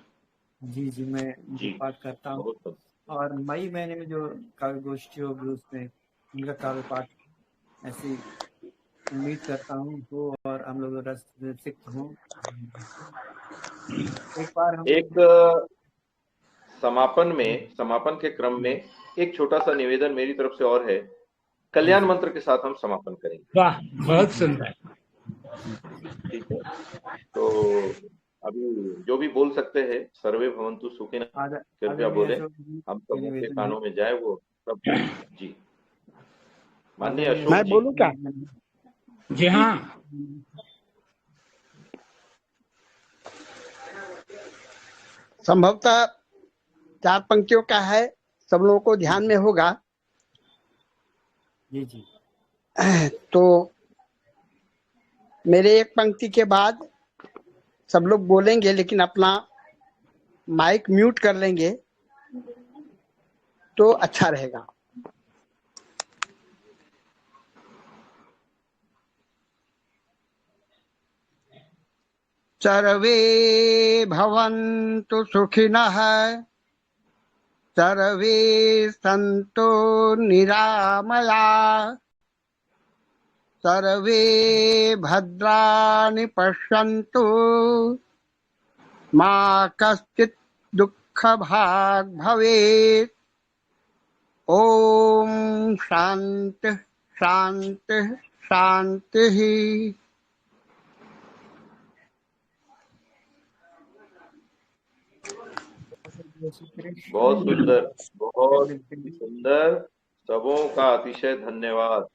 जी जी, मैं जी। पाठ करता हूँ। बहुत सब और मई महीने में जो काव्य गोष्ठी होगी उसमें उनका काव्य पाठ ऐसी उम्मीद करता हूँ हो और हम लोग रस सिक्त हों। एक बार हम एक समापन के क्रम में एक छोटा सा निवेदन मेरी तरफ से और है, कल्याण मंत्र के साथ हम समापन करेंगे। वाह, बहुत सुंदर। ठीक है, तो अभी जो भी बोल सकते हैं, सर्वे भवन्तु सुखिनः, कृपया बोले, हम सबों के कानों में जाए वो सब। जी, माननीय अशोक मैं जी। बोलूं क्या? जी हाँ, संभवतः 4 पंक्तियों का है, सब लोगों को ध्यान में होगा। जी जी, तो मेरे एक पंक्ति के बाद सब लोग बोलेंगे, लेकिन अपना माइक म्यूट कर लेंगे तो अच्छा रहेगा। सर्वे भवन्तु सुखिनः, सर्वे सन्तु निरामया, सर्वे भद्राणि पश्यन्तु, मा कश्चित् दुःखभाग् भवेत्। ओम शांति शांति शांति। बहुत सुंदर, सबों का अतिशय धन्यवाद।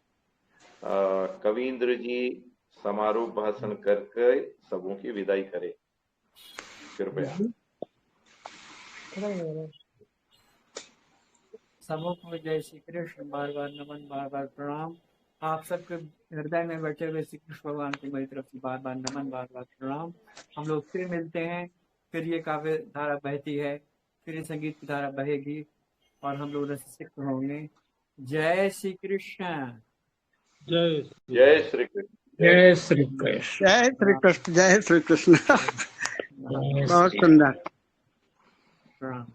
कविंद्र जी समारोह भाषण करके सबों की विदाई करें कृपया। सबों को जय श्री कृष्ण, बार बार नमन, बार बार प्रणाम। आप सबके हृदय में बैठे हुए श्री कृष्ण भगवान की मेरी तरफ से बार बार नमन, बार बार प्रणाम। हम लोग फिर मिलते हैं, फिर ये काव्य धारा बहती है, फिर ये संगीत की धारा बहेगी और हम लोग रसिक होंगे। जय श्री कृष्ण। जय जय श्री कृष्ण। जय श्री कृष्ण। जय श्री कृष्ण। जय श्री कृष्ण। बहुत सुंदर। प्रणाम।